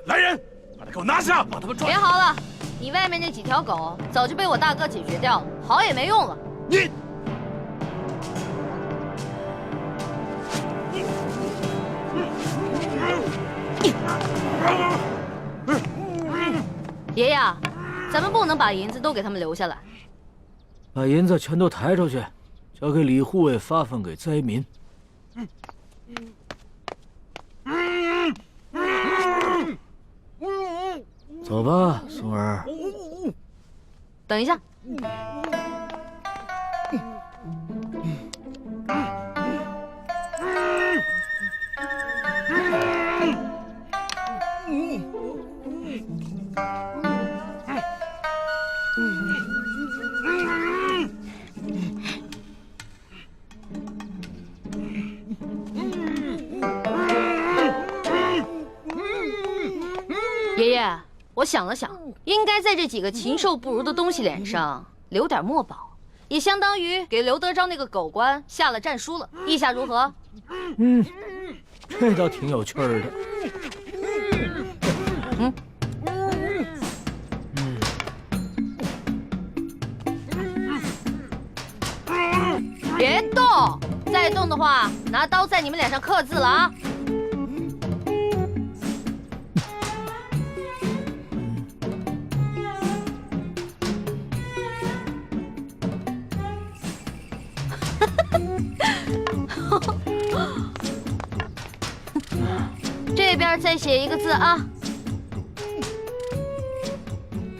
来人，把他给我拿下！把他们抓！别嚎了，你外面那几条狗早就被我大哥解决掉了，嚎也没用了。你。 爷爷，咱们不能把银子都给他们留下来，把银子全都抬出去，交给李护卫发放给灾民。走吧，松儿。等一下。爷爷，我想了想，应该在这几个禽兽不如的东西脸上留点墨宝，也相当于给刘德昭那个狗官下了战书了。意下如何？嗯，这倒挺有趣儿的。别动！再动的话，拿刀在你们脸上刻字了啊！这边再写一个字啊！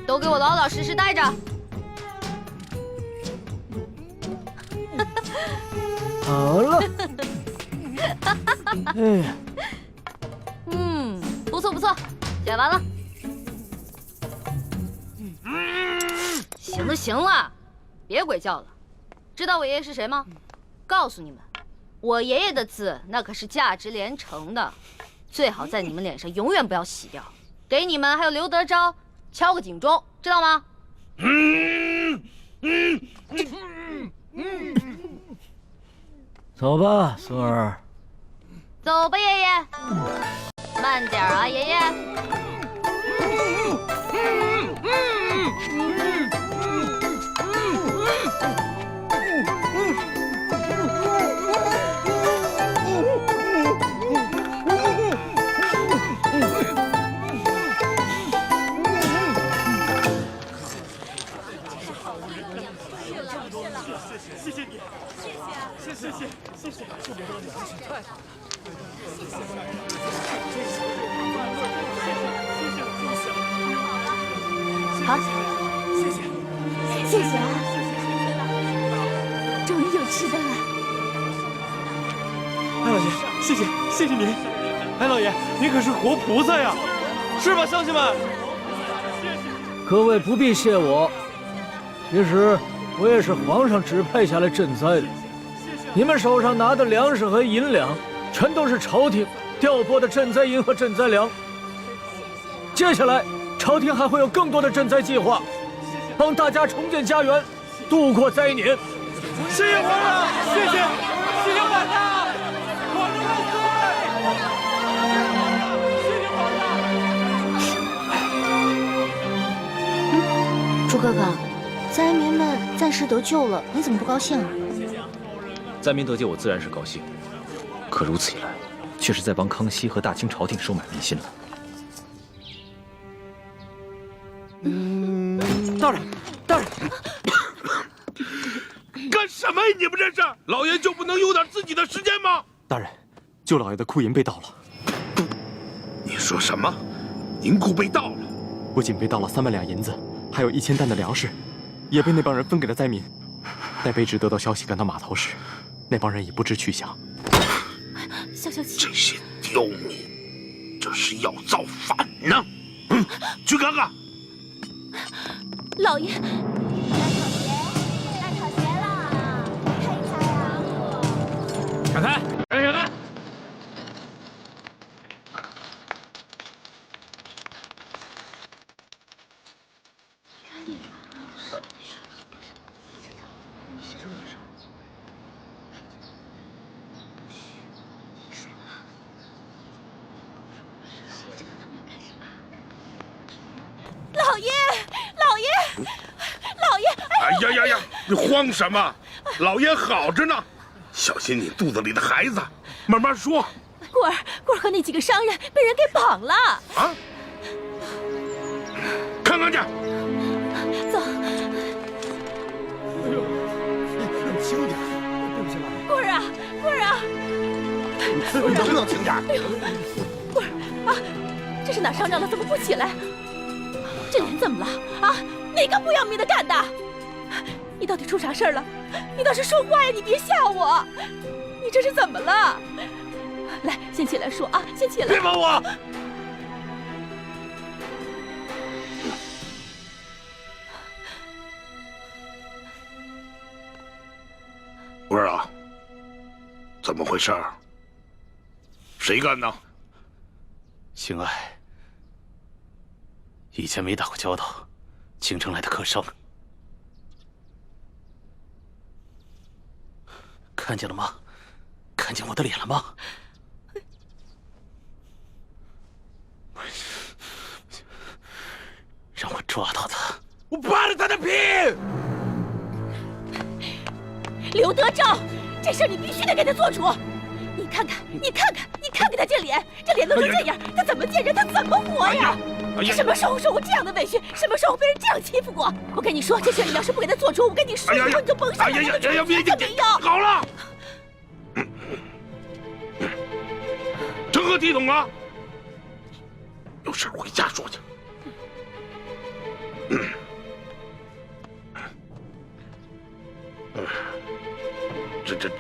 都给我老老实实待着。好了。哎呀，不错不错，写完了。行了行了，别鬼叫了。知道我爷爷是谁吗？告诉你们，我爷爷的字那可是价值连城的，最好在你们脸上永远不要洗掉。给你们还有刘德昭敲个警钟，知道吗？走吧，松儿。走吧，爷爷。慢点啊，爷爷。谢谢你，谢谢，谢谢。好，谢谢，谢谢啊！终于有吃的了。哎，老爷，谢谢您。哎，老爷，您可是活菩萨呀，是吧，乡亲们？各位不必谢我，其实我也是皇上指派下来赈灾的。你们手上拿的粮食和银两，全都是朝廷调拨的赈灾银和赈灾粮。接下来，朝廷还会有更多的赈灾计划，帮大家重建家园，度过灾年。谢谢皇上，谢谢皇上，皇上万岁！谢谢皇上。朱哥哥，灾民们暂时得救了，你怎么不高兴啊？灾民得救，我自然是高兴。可如此一来，却是在帮康熙和大清朝廷收买民心了。大人，干什么呀？你们这是？老爷就不能有点自己的时间吗？大人，舅老爷的库银被盗了。你说什么？银库被盗了？不仅被盗了3万两银子，还有1000担的粮食，也被那帮人分给了灾民。待卑职得到消息赶到码头时，那帮人已不知去向。消气，这些刁民，这是要造反呢！去看看。老爷。闪开！闪开！老爷，老爷，老爷！哎呀呀呀！你慌什么？老爷好着呢，小心你肚子里的孩子。慢慢说。棍儿和那几个商人被人给绑了。啊？看看去。走。轻点，对不起老爷。棍儿啊，棍儿啊！你能不能轻点？棍儿啊，这是哪上着了？怎么不起来？这人怎么了？啊，哪个不要命的干的？你到底出啥事儿了？你倒是说话呀！你别吓我！你这是怎么了？来，先起来说啊，先起来！别碰我！棍儿啊，怎么回事？谁干的？星爱，以前没打过交道，京城来的客商，看见了吗？看见我的脸了吗？让我抓到他！我扒了他的皮！刘德昭，这事你必须得给他做主！你看看，你看看，你看看他这脸，这脸都成这样，他怎么见人？他怎么活呀？你什么时候受过这样的委屈？什么时候被人这样欺负过？我跟你说，这事你要是不给他做主，我跟你说，以后你就甭想来了！别要！好了，成何体统啊！有事回家说去。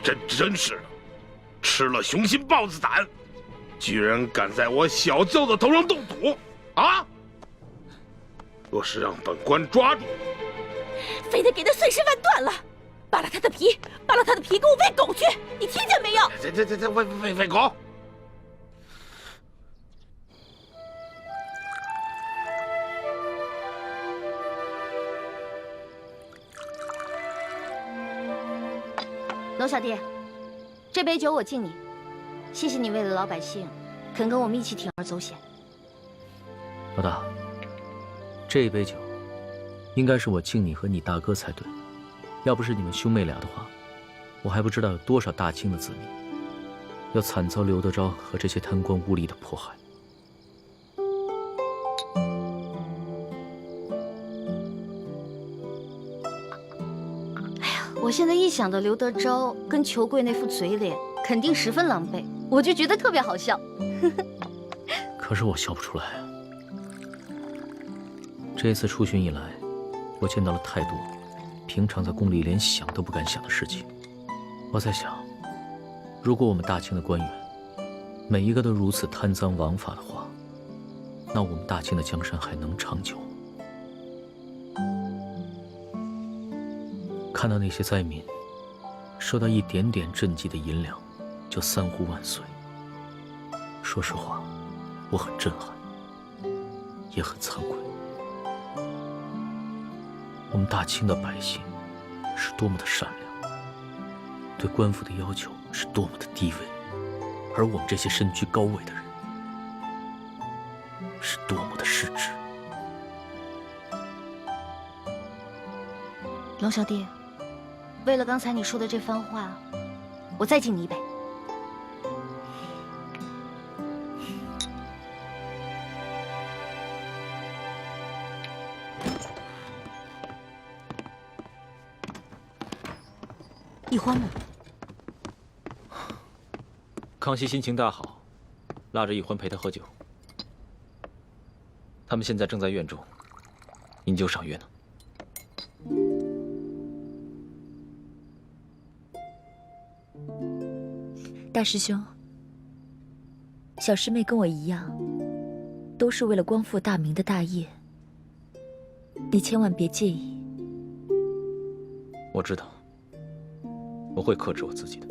这真是的，吃了雄心豹子胆，居然敢在我小舅子头上动土啊！若是让本官抓住，非得给他碎尸万段了，扒了他的皮，扒了他的皮，给我喂狗去！你听见没有？这喂狗！娄小弟，这杯酒我敬你，谢谢你为了老百姓，肯跟我们一起铤而走险。老大，这杯酒应该是我敬你和你大哥才对，要不是你们兄妹俩的话，我还不知道有多少大清的子民要惨遭刘德昭和这些贪官污吏的迫害。我现在一想到刘德昭跟裘贵那副嘴脸，肯定十分狼狈，我就觉得特别好笑。可是我笑不出来啊！这次出巡以来，我见到了太多平常在宫里连想都不敢想的事情。我在想，如果我们大清的官员每一个都如此贪赃枉法的话，那我们大清的江山还能长久吗？看到那些灾民收到一点点赈济的银两，就三呼万岁。说实话，我很震撼，也很惭愧。我们大清的百姓是多么的善良，对官府的要求是多么的低微，而我们这些身居高位的人是多么的失职。娄小弟，为了刚才你说的这番话，我再敬你一杯。易欢呢？康熙心情大好，拉着易欢陪他喝酒。他们现在正在院中饮酒赏月呢。大师兄，小师妹跟我一样，都是为了光复大明的大业，你千万别介意。我知道，我会克制我自己的。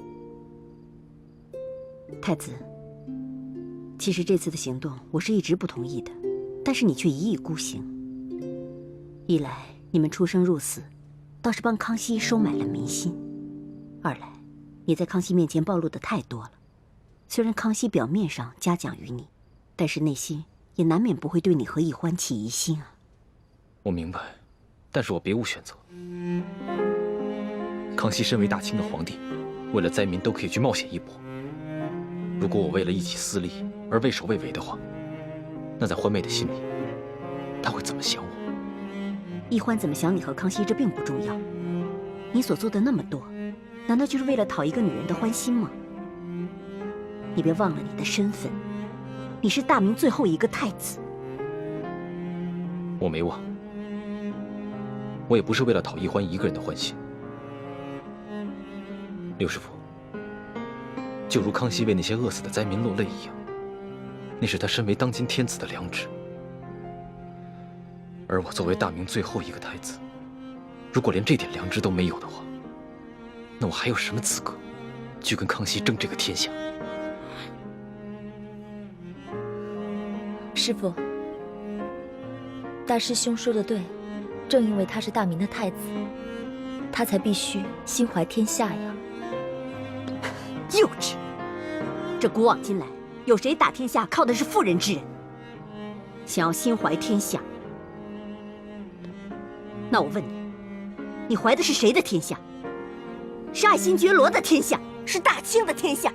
太子，其实这次的行动我是一直不同意的，但是你却一意孤行。一来你们出生入死，倒是帮康熙收买了民心；二来你在康熙面前暴露的太多了。虽然康熙表面上嘉奖于你，但是内心也难免不会对你和易欢起疑心啊。我明白，但是我别无选择。康熙身为大清的皇帝，为了灾民都可以去冒险一搏。如果我为了一己私利而畏首畏尾的话，那在欢妹的心里，她会怎么想我？奕欢怎么想你和康熙，这并不重要。你所做的那么多，难道就是为了讨一个女人的欢心吗？你别忘了你的身份，你是大明最后一个太子。我没忘，我也不是为了讨奕欢一个人的欢心。六师傅，就如康熙为那些饿死的灾民落泪一样，那是他身为当今天子的良知。而我作为大明最后一个太子，如果连这点良知都没有的话，那我还有什么资格去跟康熙争这个天下？师父，大师兄说的对，正因为他是大明的太子，他才必须心怀天下呀。幼稚！这古往今来，有谁打天下靠的是妇人之仁？想要心怀天下，那我问你，你怀的是谁的天下？是爱新觉罗的天下，是大清的天下。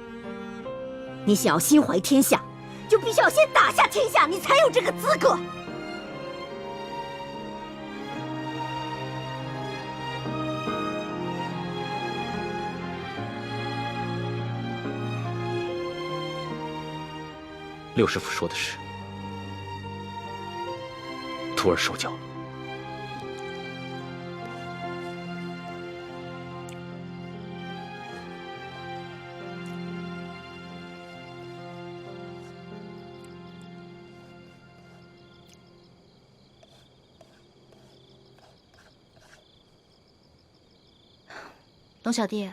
你想要心怀天下，就必须要先打下天下，你才有这个资格。六师傅说的是，徒儿受教了。龙小弟，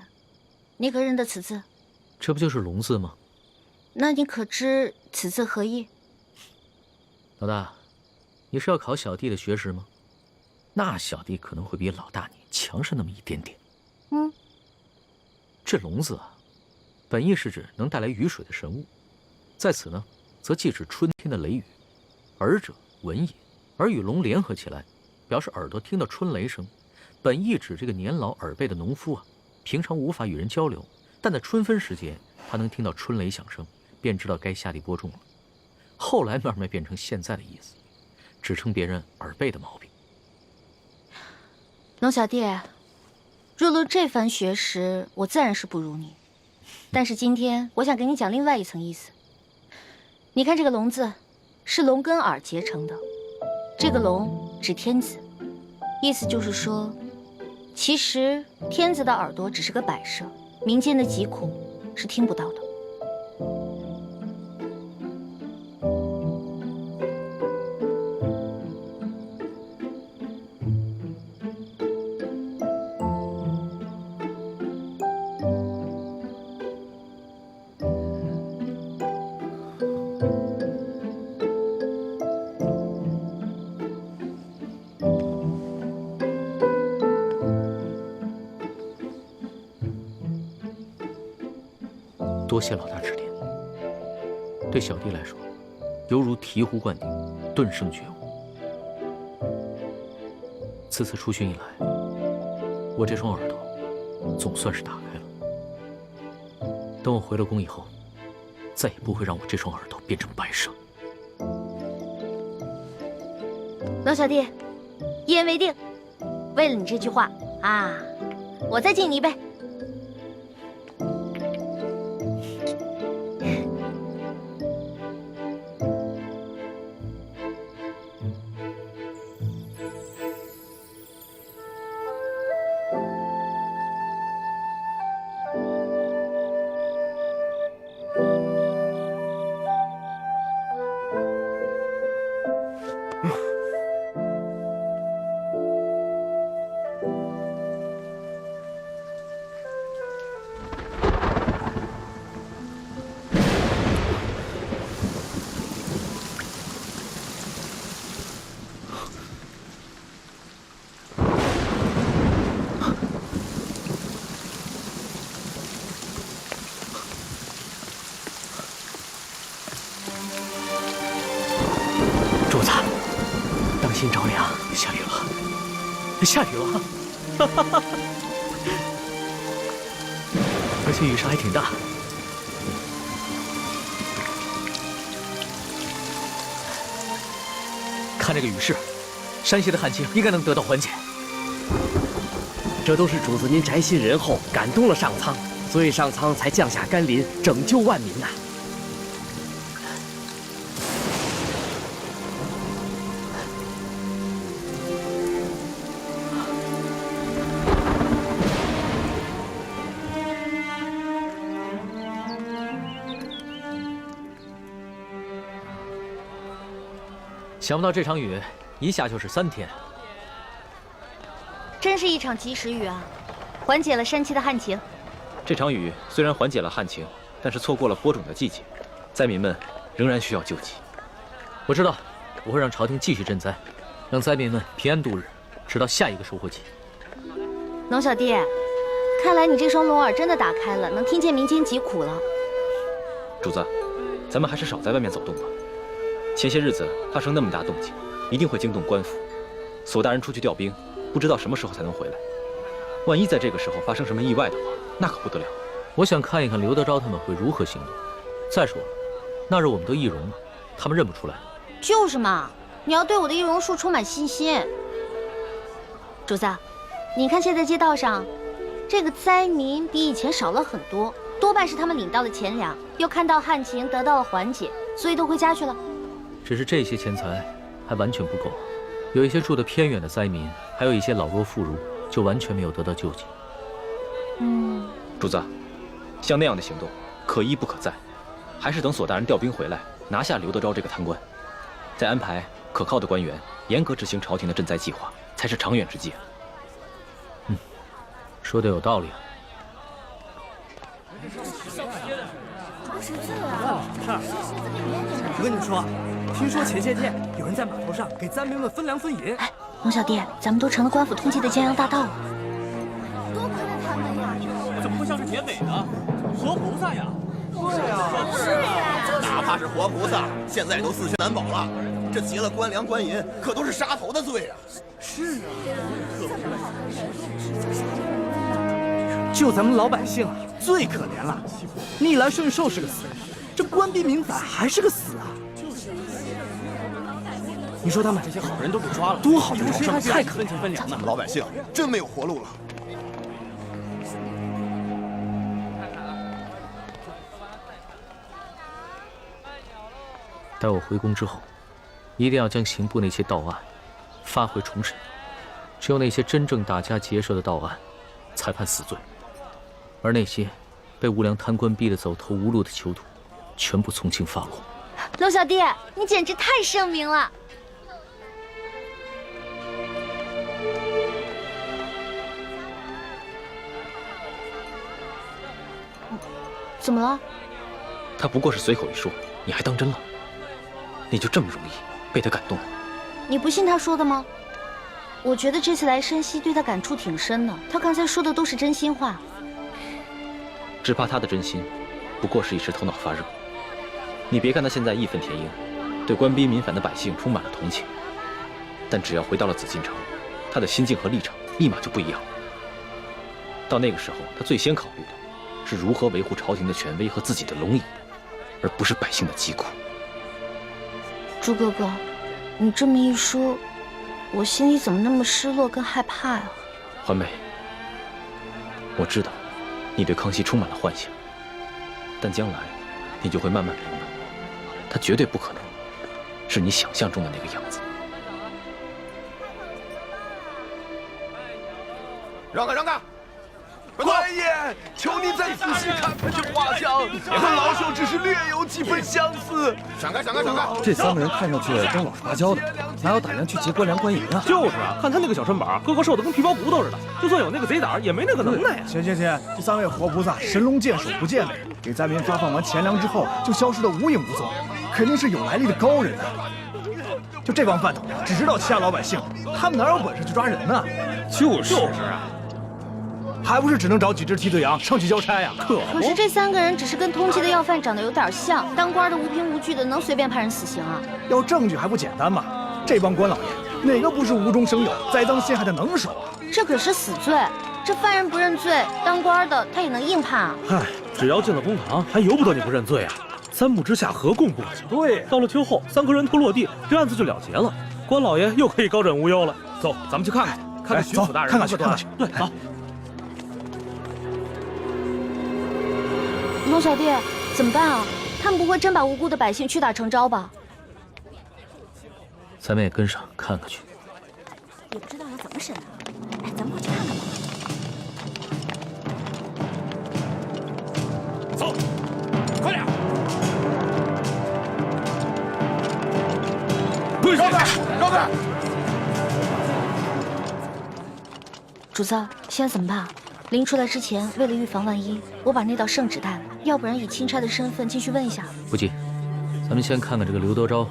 你可认得此字？这不就是龙字吗？那你可知此字何意？老大，你是要考小弟的学识吗？那小弟可能会比老大你强上那么一点点。这龙字啊，本意是指能带来雨水的神物，在此呢，则既指春天的雷雨。耳者闻也，而与龙联合起来，表示耳朵听到春雷声。本意指这个年老耳背的农夫啊，平常无法与人交流，但在春分时节，他能听到春雷响声，便知道该下地播种了。后来慢慢变成现在的意思，指称别人耳背的毛病。龙小弟，若论这番学识，我自然是不如你。但是今天我想给你讲另外一层意思。你看这个龙字，是龙跟耳结成的，这个龙指天子，意思就是说，其实天子的耳朵只是个摆设，民间的疾苦是听不到的。多谢老大指点，对小弟来说，犹如醍醐灌顶，顿生觉悟。此次出巡以来，我这双耳朵总算是打开了。等我回了宫以后，再也不会让我这双耳朵变成白蛇。龙小弟，一言为定。为了你这句话啊，我再敬你一杯。主子，当心着凉，下雨了。下雨了，而且雨势还挺大。看这个雨势，山西的旱情应该能得到缓解。这都是主子您宅心仁厚，感动了上苍，所以上苍才降下甘霖，拯救万民呐。想不到这场雨一下就是3天，真是一场及时雨啊，缓解了山区的旱情。这场雨虽然缓解了旱情，但是错过了播种的季节，灾民们仍然需要救济。我知道，我会让朝廷继续赈灾，让灾民们平安度日，直到下一个收获季。龙小弟，看来你这双聋耳真的打开了，能听见民间疾苦了。主子，咱们还是少在外面走动吧。前些日子发生那么大动静，一定会惊动官府。索大人出去调兵，不知道什么时候才能回来。万一在这个时候发生什么意外的话，那可不得了。我想看一看刘德昭他们会如何行动。再说了，那日我们都易容了，他们认不出来。就是嘛，你要对我的易容术充满信心。主子，你看现在街道上，这个灾民比以前少了很多，多半是他们领到了钱粮，又看到旱情得到了缓解，所以都回家去了。只是这些钱财还完全不够，有一些住得偏远的灾民，还有一些老弱妇孺，就完全没有得到救济。主子，像那样的行动可一不可再，还是等索大人调兵回来，拿下刘德昭这个贪官，再安排可靠的官员，严格执行朝廷的赈灾计划，才是长远之计。说的有道理。我跟你们说，听说前些天有人在码头上给灾民们分粮分银。哎，龙小弟，咱们都成了官府通缉的江洋大盗了。多亏了他们呀！怎么会像是铁匪呢？活菩萨呀！对呀，是呀，哪怕是活菩萨，现在都自寻难保了。这劫了官粮官银，可都是杀头的罪啊！是啊，就咱们老百姓啊，最可怜了。逆来顺受是个死，这官逼民反还是个死啊！你说他们这些好人都被抓了，多好的名声，太可怜分粮了。咱们老百姓真没有活路了。待我回宫之后，一定要将刑部那些盗案发回重审，只有那些真正打家劫舍的盗案，才判死罪，而那些被无良贪官逼得走投无路的囚徒，全部从轻发落。龙小弟，你简直太圣明了！怎么了？他不过是随口一说，你还当真了？你就这么容易被他感动了？你不信他说的吗？我觉得这次来山西对他感触挺深的，他刚才说的都是真心话。只怕他的真心，不过是一时头脑发热。你别看他现在义愤填膺，对官逼民反的百姓充满了同情，但只要回到了紫禁城，他的心境和立场立马就不一样。到那个时候，他最先考虑的是如何维护朝廷的权威和自己的龙椅，而不是百姓的疾苦。朱哥哥，你这么一说，我心里怎么那么失落跟害怕呀？环美，我知道你对康熙充满了幻想，但将来你就会慢慢明白，他绝对不可能是你想象中的那个样子。让开，让开！官爷，求你再仔细看看这画像，和老朽只是略有几分相似。闪开，闪开，闪开！这3个人看上去跟老实巴交的，哪有胆量去劫官粮官银啊？就是啊，看他那个小身板，个个瘦的跟皮包骨头似的，就算有那个贼胆，也没那个能耐呀。行，这3位活菩萨神龙见首不见尾，给灾民发放完钱粮之后就消失得无影无踪，肯定是有来历的高人啊！就这帮饭桶，只知道欺压老百姓，他们哪有本事去抓人呢？就是啊。还不是只能找几只替罪羊上去交差呀？可是这3个人只是跟通缉的要犯长得有点像，当官的无凭无据的能随便判人死刑啊？要证据还不简单吗？这帮官老爷哪个不是无中生有、栽赃陷害的能手啊？这可是死罪，这犯人不认罪，当官的他也能硬判啊。嗨，只要进了公堂，还由不得你不认罪啊！三步之下，何共不可？对，到了秋后，3颗人头落地，这案子就了结了，关老爷又可以高枕无忧了。走，咱们去看看，看看巡抚大人看看去，看看去。对，走。龙小弟，怎么办啊？他们不会真把无辜的百姓屈打成招吧？咱们也跟上看看去。也不知道要怎么审啊！哎，咱们快去看看吧。走，快点！跪下！让开！主子，现在怎么办？临出来之前，为了预防万一，我把那道圣旨带了，要不然以钦差的身份进去问一下。不急，咱们先看看这个刘德昭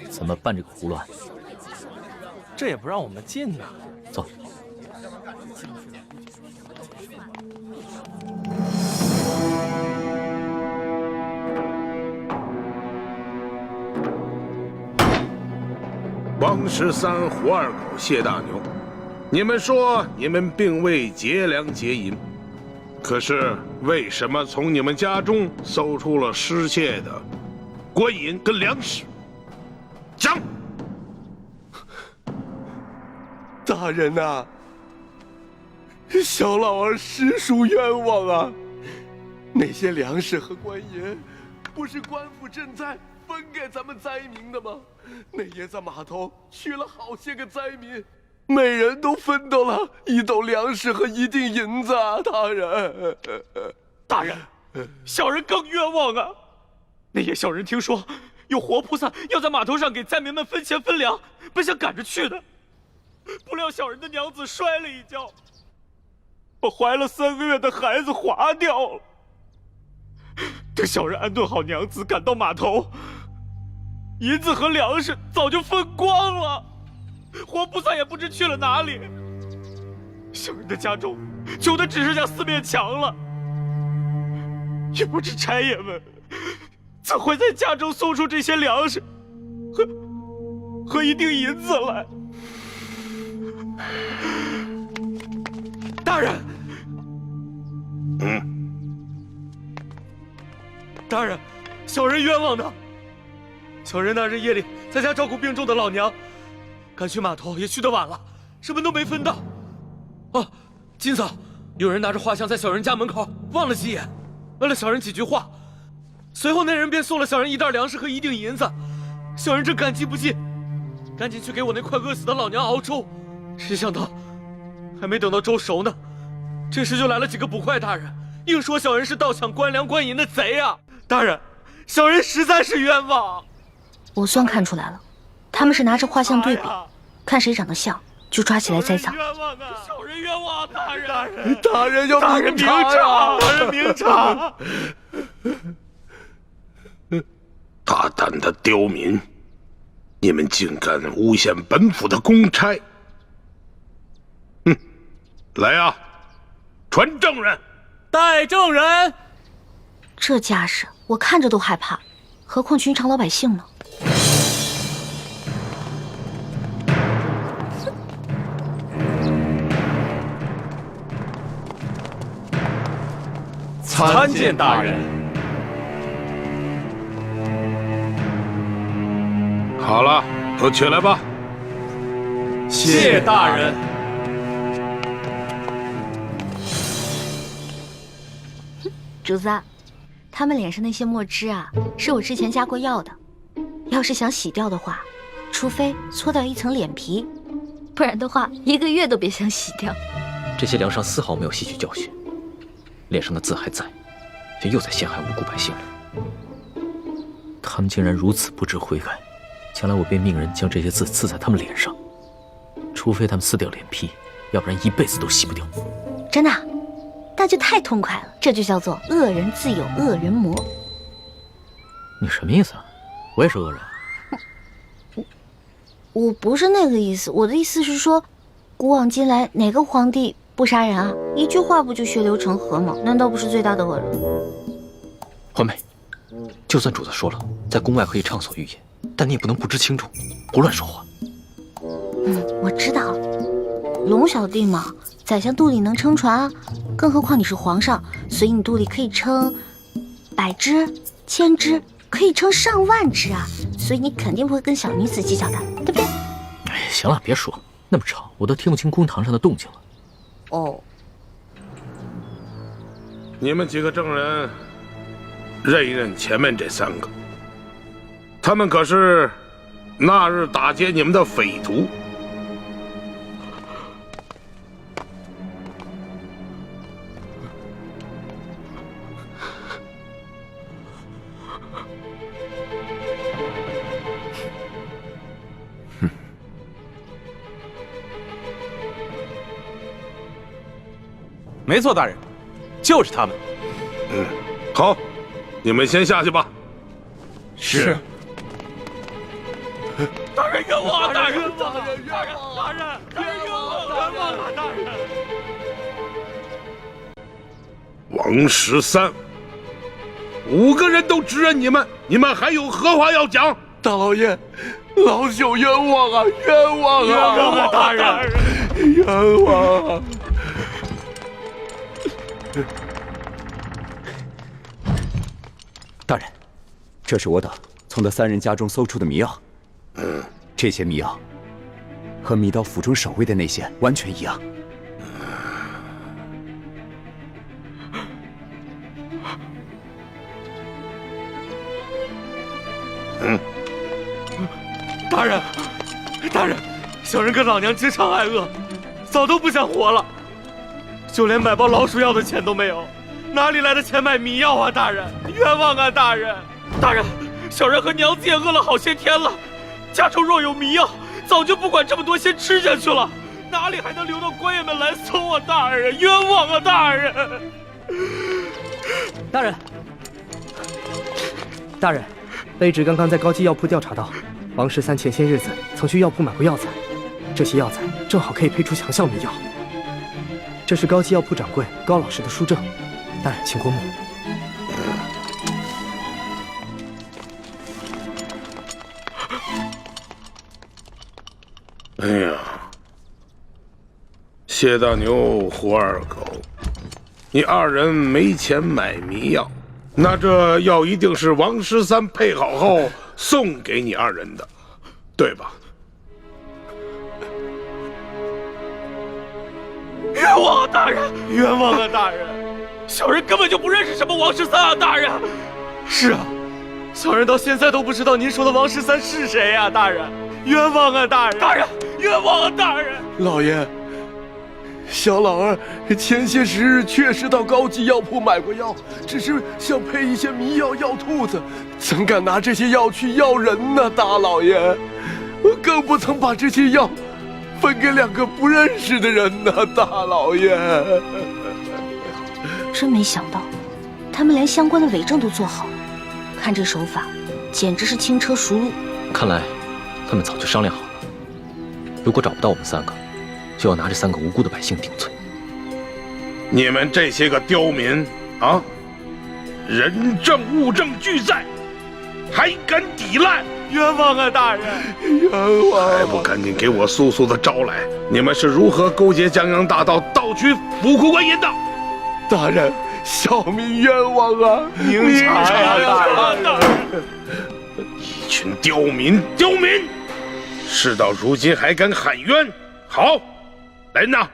怎么办这个胡乱。这也不让我们进呐！走。王13、胡二狗、谢大牛，你们说你们并未劫粮劫银，可是为什么从你们家中搜出了失窃的官银跟粮食？讲！大人呐，小老儿实属冤枉啊！那些粮食和官银，不是官府赈灾分给咱们灾民的吗？那爷在码头娶了好些个灾民，每人都分到了1斗粮食和1锭银子啊！大人，大人，小人更冤枉啊！那夜小人听说有活菩萨要在码头上给灾民们分钱分粮，本想赶着去的，不料小人的娘子摔了一跤，把怀了3个月的孩子划掉了。等小人安顿好娘子，赶到码头，银子和粮食早就分光了，活菩萨也不知去了哪里。小人的家中穷的只剩下4面墙了，也不知差爷们怎会在家中搜出这些粮食和1锭银子来。大人，大人，小人冤枉的。小人那日夜里在家照顾病重的老娘，赶去码头也去得晚了，什么都没分到。哦，今早有人拿着画像在小人家门口望了几眼，问了小人几句话，随后那人便送了小人1袋粮食和1锭银子。小人正感激不尽，赶紧去给我那快饿死的老娘熬粥，谁想到还没等到粥熟呢，这时就来了几个捕快大人，硬说小人是盗抢官粮官银的贼啊！大人，小人实在是冤枉。我算看出来了，他们是拿着画像对比，看谁长得像就抓起来栽赃。冤枉啊！小人冤枉，大人！大人要明察呀！大人明察！大胆的刁民，你们竟敢诬陷本府的公差！来啊，传证人！带证人！这架势我看着都害怕，何况寻常老百姓呢？参见大人。好了，都起来吧。谢大人。主子，他们脸上那些墨汁啊，是我之前加过药的。要是想洗掉的话，除非搓掉1层脸皮，不然的话1个月都别想洗掉。这些梁上丝毫没有吸取教训，脸上的字还在，却又在陷害无辜百姓了。他们竟然如此不知悔改，将来我便命人将这些字刺在他们脸上，除非他们撕掉脸皮，要不然一辈子都洗不掉。真的？那就太痛快了，这就叫做恶人自有恶人磨。你什么意思啊？我也是恶人。我不是那个意思，我的意思是说，古往今来哪个皇帝不杀人啊？一句话不就血流成河吗？难道不是最大的恶人？环美，就算主子说了，在宫外可以畅所欲言，但你也不能不知轻重，胡乱说话。龙小弟嘛，宰相肚里能撑船啊，更何况你是皇上，所以你肚里可以撑100只、1000只，可以撑上万只啊，所以你肯定不会跟小女子计较的，对不对？哎，行了，别说那么吵，我都听不清公堂上的动静了。哦，你们几个证人，认一认前面这3个，他们可是那日打劫你们的匪徒。没错，大人，就是他们。好，你们先下去吧。是。大人冤枉啊！大人冤枉啊！大人冤枉啊！大人！王13，5个人都指认你们，你们还有何话要讲？大老爷，老朽冤枉啊！冤枉啊！冤枉啊！大人，冤枉啊！大人，这是我等从那3人家中搜出的迷药。这些迷药和迷刀府中守卫的那些完全一样。大人，大人，小人跟老娘经常挨饿，早都不想活了，就连买包老鼠药的钱都没有，哪里来的钱买迷药啊？大人，冤枉啊！大人，大人，小人和娘子也饿了好些天了，家中若有迷药，早就不管这么多，先吃下去了，哪里还能留到官员们来搜啊？大人，冤枉啊！大人，大人，大人，卑职刚刚在高级药铺调查到，王13前些日子曾去药铺买过药材，这些药材正好可以配出强效迷药。这是高级药铺掌柜高老师的书证，大人请过目。哎呀，谢大牛、胡二狗，你2人没钱买迷药，那这药一定是王13配好后送给你2人的，对吧？冤枉啊！大人，冤枉啊！大人，小人根本就不认识什么王13啊！大人，是啊，小人到现在都不知道您说的王13是谁呀！大人，冤枉啊！大人，大人，冤枉啊！大人，老爷，小老儿前些时日确实到高级药铺买过药，只是想配一些迷药药兔子，怎敢拿这些药去药人呢？大老爷，我更不曾把这些药分给2个不认识的人呢，大老爷。真没想到，他们连相关的伪证都做好了，看这手法，简直是轻车熟路。看来，他们早就商量好了，如果找不到我们3个，就要拿这3个无辜的百姓顶罪。你们这些个刁民啊，人证物证俱在，还敢抵赖？冤枉啊！大人，冤枉！还不赶紧给我速速的招来！你们是如何勾结江洋大盗，盗取府库官银的？大人，小民冤枉啊！明察呀，大人！一群刁民，刁民！事到如今还敢喊冤？好，来人呐！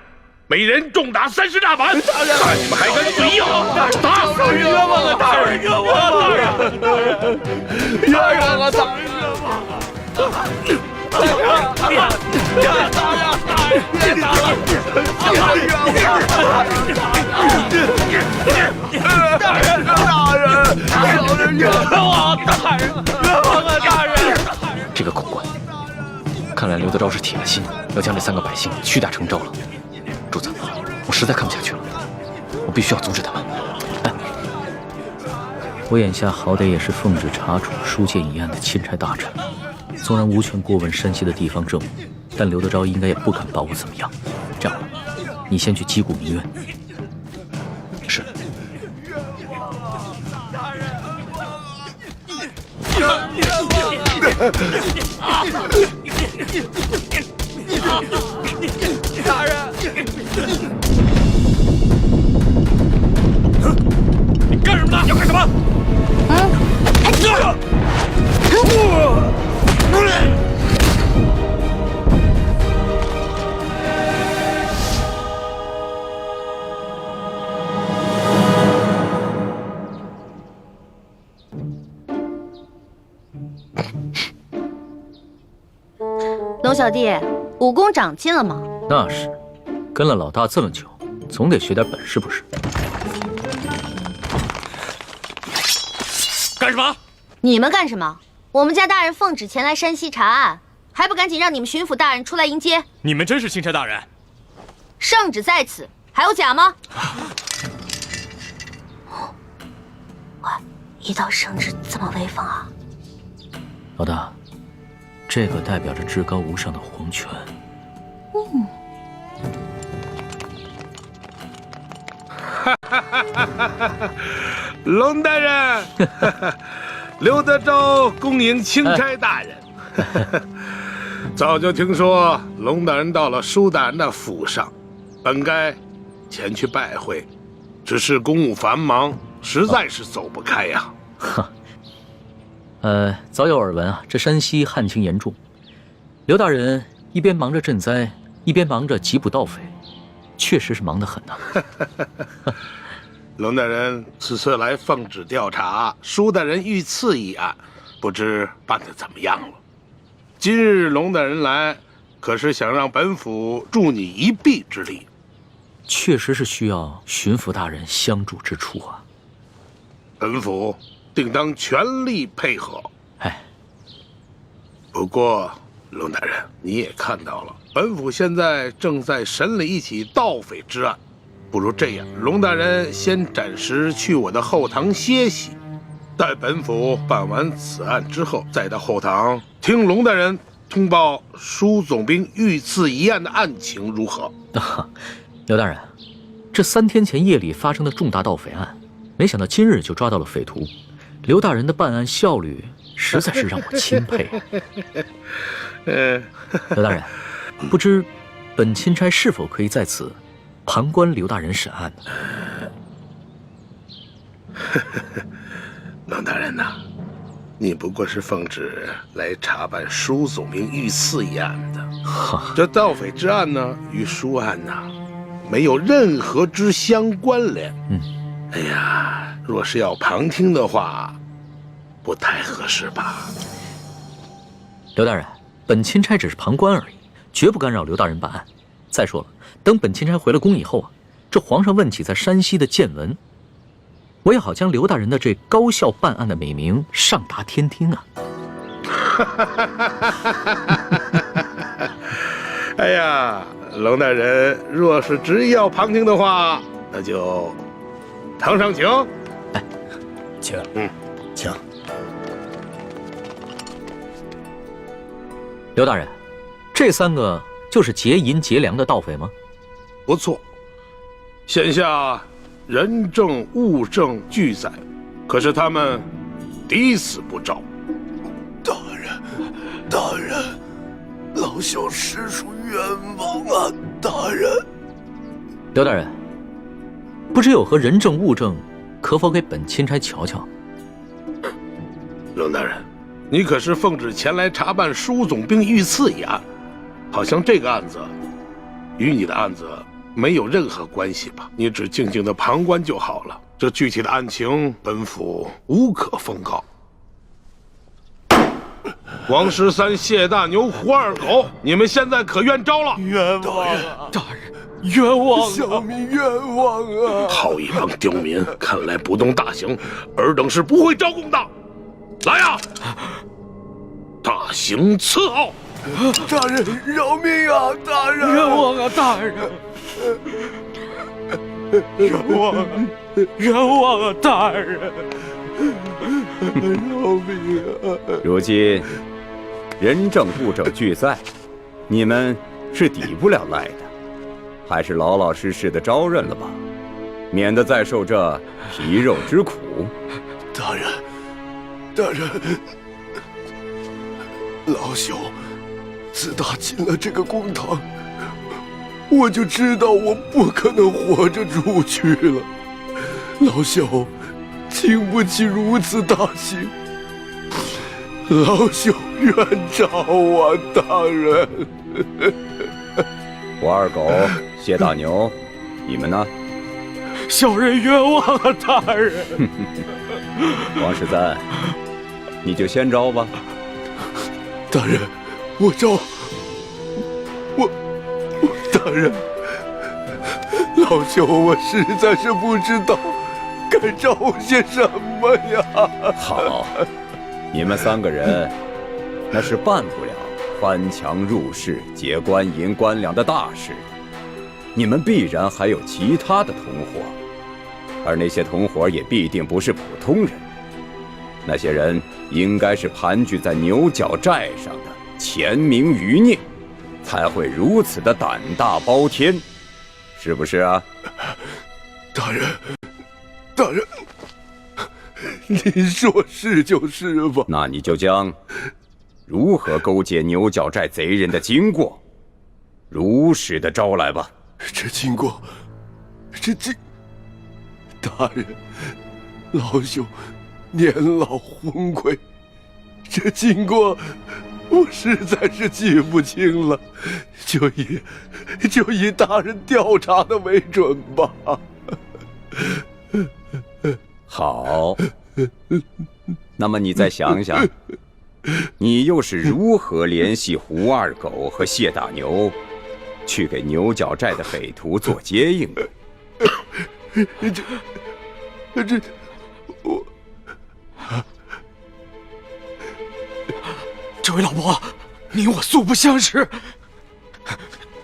每人重打30大板！大人，看你们还敢嘴硬！打死人！冤枉啊！大人，冤枉啊！大人，冤枉啊！大人，冤枉啊！大人，别打了！别打了！大人，小人冤枉！大人，冤枉啊！大人，这个狗官，看来刘德昭是铁了心要将这3个百姓屈打成招了。主子，我实在看不下去了，我必须要阻止他们。来，我眼下好歹也是奉旨查处书剑一案的钦差大臣，纵然无权过问山西的地方政务，但刘德昭应该也不敢把我怎么样。这样吧，你先去击鼓鸣冤。是。大人！你干什么呢？要干什么？龙小弟，武功长进了吗？那是，跟了老大这么久，总得学点本事不是？干什么？你们干什么？我们家大人奉旨前来山西查案，还不赶紧让你们巡抚大人出来迎接？你们真是钦差大人？圣旨在此，还有假吗？哇，一道圣旨这么威风啊！老大，这个代表着至高无上的皇权。龙大人，刘德昭恭迎钦差大人。早就听说龙大人到了舒大人的府上，本该前去拜会，只是公务繁忙，实在是走不开呀。早有耳闻啊，这山西旱情严重，刘大人一边忙着赈灾，一边忙着缉捕盗匪，确实是忙得很呐。龙大人此次来奉旨调查舒大人遇刺一案，不知办得怎么样了？今日龙大人来，可是想让本府助你一臂之力？确实是需要巡抚大人相助之处啊。本府定当全力配合。哎，不过龙大人，你也看到了，本府现在正在审理一起盗匪之案。不如这样，龙大人先暂时去我的后堂歇息，待本府办完此案之后，再到后堂听龙大人通报舒总兵遇刺一案的案情如何？刘大人，这3天前夜里发生的重大盗匪案，没想到今日就抓到了匪徒，刘大人的办案效率实在是让我钦佩。刘大人，不知本钦差是否可以在此旁观刘大人审案呢？龙大人呐，你不过是奉旨来查办舒总兵遇刺一案的，这盗匪之案呢，与舒案呐，没有任何之相关联。哎呀，若是要旁听的话，不太合适吧？刘大人，本钦差只是旁观而已，绝不干扰刘大人办案。再说了，等本钦差回了宫以后啊，这皇上问起在山西的见闻，我也好将刘大人的这高效办案的美名上达天听啊！哎呀，龙大人若是执意要旁听的话，那就堂上请。哎，请。请。刘大人，这3个就是劫银劫粮的盗匪吗？不错，现下人证物证俱在，可是他们抵死不招。大人，老朽实属冤枉啊！大人，刘大人，不知有何人证物证，可否给本钦差瞧瞧？龙大人，你可是奉旨前来查办舒总兵遇刺一案，好像这个案子与你的案子没有任何关系吧？你只静静的旁观就好了。这具体的案情，本府无可奉告。王13、谢大牛、胡二狗，你们现在可冤招了！冤枉啊！大人，冤枉啊！小民冤枉啊！好一帮刁民，看来不动大刑，尔等是不会招供的。来呀！大刑伺候！大人饶命啊！大人，冤枉啊！大人，冤枉啊！冤枉啊！大人，饶命啊！如今人证物证俱在，你们是抵不了赖的，还是老老实实的招认了吧，免得再受这皮肉之苦。大人，老朽自打进了这个公堂，我就知道我不可能活着出去了。老朽经不起如此大刑，老朽冤诏啊，大人！胡二狗、谢大牛，你们呢？小人冤枉啊，大人！王十三，你就先招吧。大人，我招。大人，老朽我实在是不知道该招些什么呀。好，你们3个人那是办不了翻墙入室、劫官银官粮的大事，你们必然还有其他的同伙，而那些同伙也必定不是普通人。那些人应该是盘踞在牛角寨上的潜名余孽，才会如此的胆大包天，是不是啊？大人，大人，您说是就是吧？那你就将如何勾结牛角寨贼人的经过如实的招来吧。这经过，大人，老朽年老昏聩，这经过我实在是记不清了，就以大人调查的为准吧。好，那么你再想想，你又是如何联系胡二狗和谢大牛，去给牛角寨的匪徒做接应的？这位老伯，你我素不相识，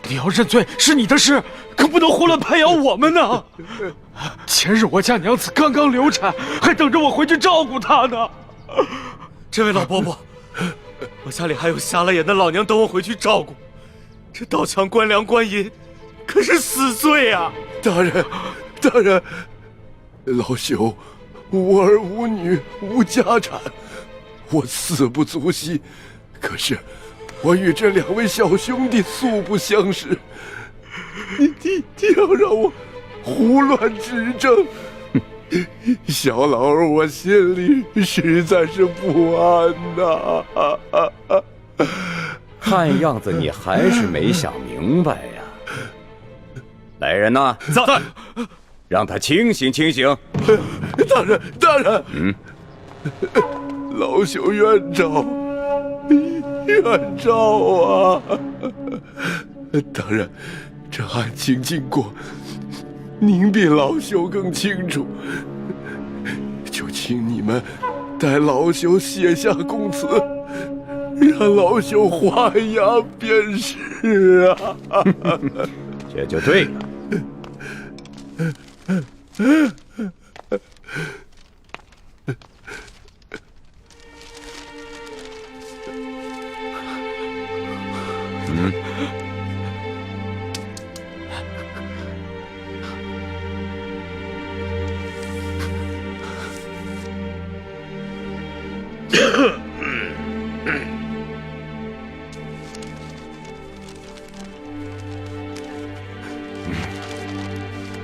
你要认罪是你的事，可不能胡乱拍咬我们呢。前日我家娘子刚刚流产，还等着我回去照顾她呢。这位老伯伯，我家里还有瞎了眼的老娘等我回去照顾，这盗抢官粮官银，可是死罪啊！大人，老朽无儿无女无家产，我死不足惜。可是我与这2位小兄弟素不相识，你要让我胡乱指证，小老儿我心里实在是不安呐。看样子你还是没想明白呀。来人呐，在，让他清醒清醒。大人，老朽冤诏啊！大人，这案情经过，您比老朽更清楚，就请你们代老朽写下供词，让老朽还押便是啊。这就对了。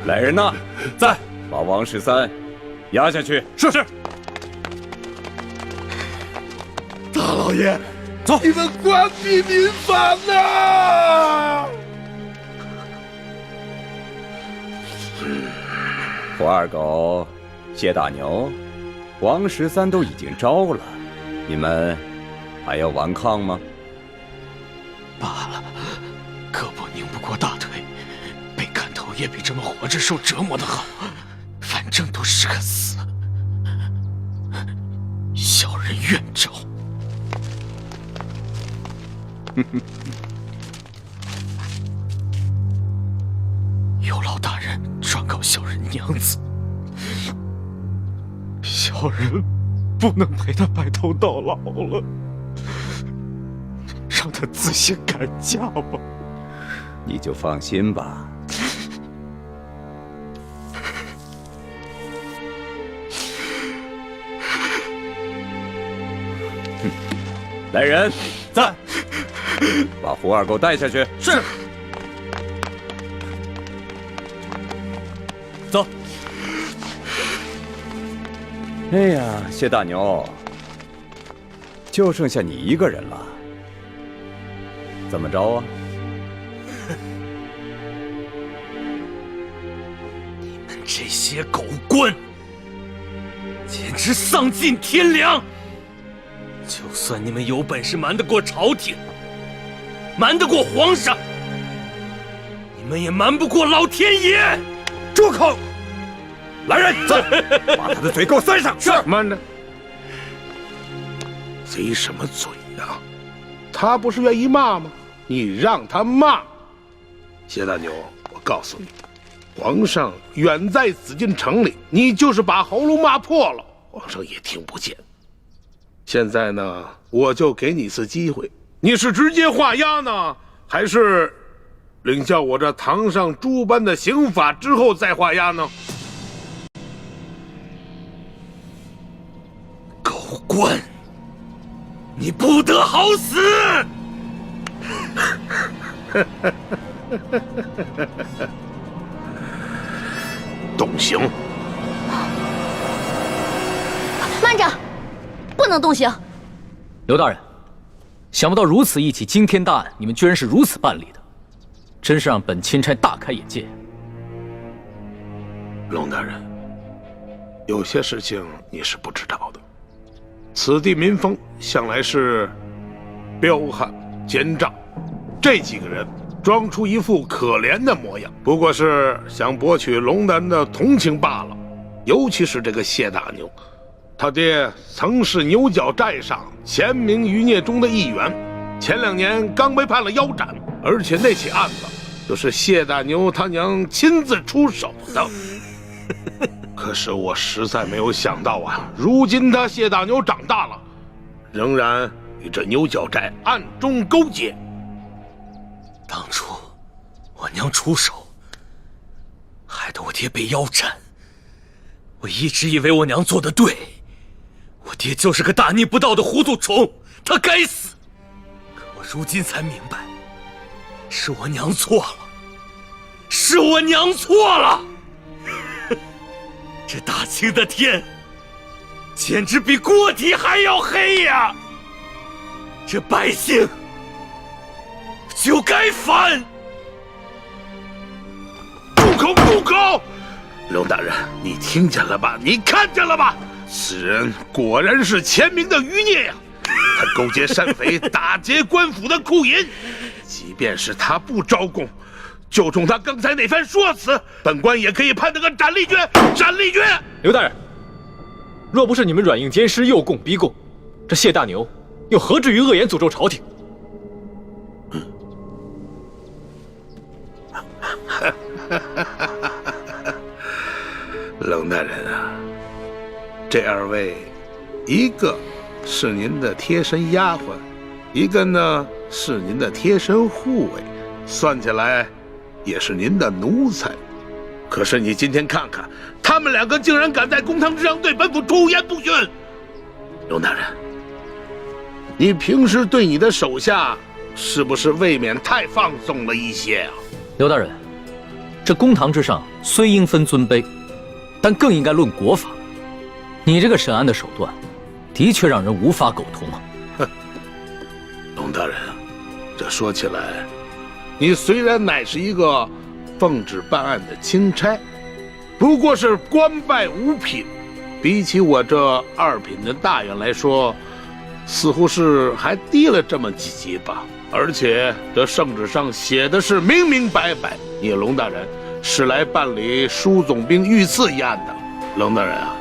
来人呐，在，把王13押下去。是。大老爷，走，你们关闭民反呐！胡二狗、谢大牛、王13都已经招了，你们还要顽抗吗？罢了，胳膊拧不过大腿，被砍头也比这么活着受折磨的好，反正都是个死。小人愿招。有劳大人状告小人娘子，小人不能陪他白头到老了，让他自行改嫁吧。你就放心吧。来人，在，把胡二狗带下去。是。哎呀，谢大牛，就剩下你一个人了，怎么着啊？你们这些狗官，简直丧尽天良！就算你们有本事瞒得过朝廷，瞒得过皇上，你们也瞒不过老天爷！住口！来人，走，把他的嘴给我塞上。是，慢着，贼什么嘴呀？他不是愿意骂吗？你让他骂。谢大牛，我告诉你，皇上远在紫禁城里，你就是把喉咙骂破了，皇上也听不见。现在呢，我就给你一次机会，你是直接画押呢，还是领教我这堂上诸般的刑法之后再画押呢？狗官，你不得好死！动刑！慢着，不能动刑。刘大人，想不到如此一起惊天大案，你们居然是如此办理的，真是让本钦差大开眼界。龙大人，有些事情你是不知道的。此地民风向来是彪悍奸诈，这几个人装出一副可怜的模样，不过是想博取龙南的同情罢了。尤其是这个谢大牛，他爹曾是牛角寨上前明余孽中的一员，前2年刚被判了腰斩，而且那起案子就是谢大牛他娘亲自出手的。可是我实在没有想到啊，如今他谢大牛长大了，仍然与这牛角寨暗中勾结。当初我娘出手，害得我爹被腰斩。我一直以为我娘做得对，我爹就是个大逆不道的糊涂虫，他该死。可我如今才明白，是我娘错了，是我娘错了。这大清的天，简直比锅底还要黑呀！这百姓就该反！住口！住口！龙大人，你听见了吧？你看见了吧？此人果然是前明的余孽呀！他勾结山匪，打劫官府的库银。即便是他不招供，就冲他刚才那番说辞，本官也可以判他个斩立决！斩立决！刘大人，若不是你们软硬兼施、诱供逼供，这谢大牛又何至于恶言诅咒朝廷？龙大人啊，这2位，一个是您的贴身丫鬟，一个呢是您的贴身护卫，算起来也是您的奴才。可是你今天看看，他们2个竟然敢在公堂之上对本府出言不逊。龙大人，你平时对你的手下是不是未免太放纵了一些啊？刘大人，这公堂之上虽应分尊卑，但更应该论国法。你这个审案的手段，的确让人无法苟同啊！哼，龙大人啊，这说起来，你虽然乃是一个奉旨办案的钦差，不过是官拜5品，比起我这2品的大员来说，似乎是还低了这么几级吧。而且这圣旨上写的是明明白白，你龙大人是来办理舒总兵遇刺一案的。龙大人啊，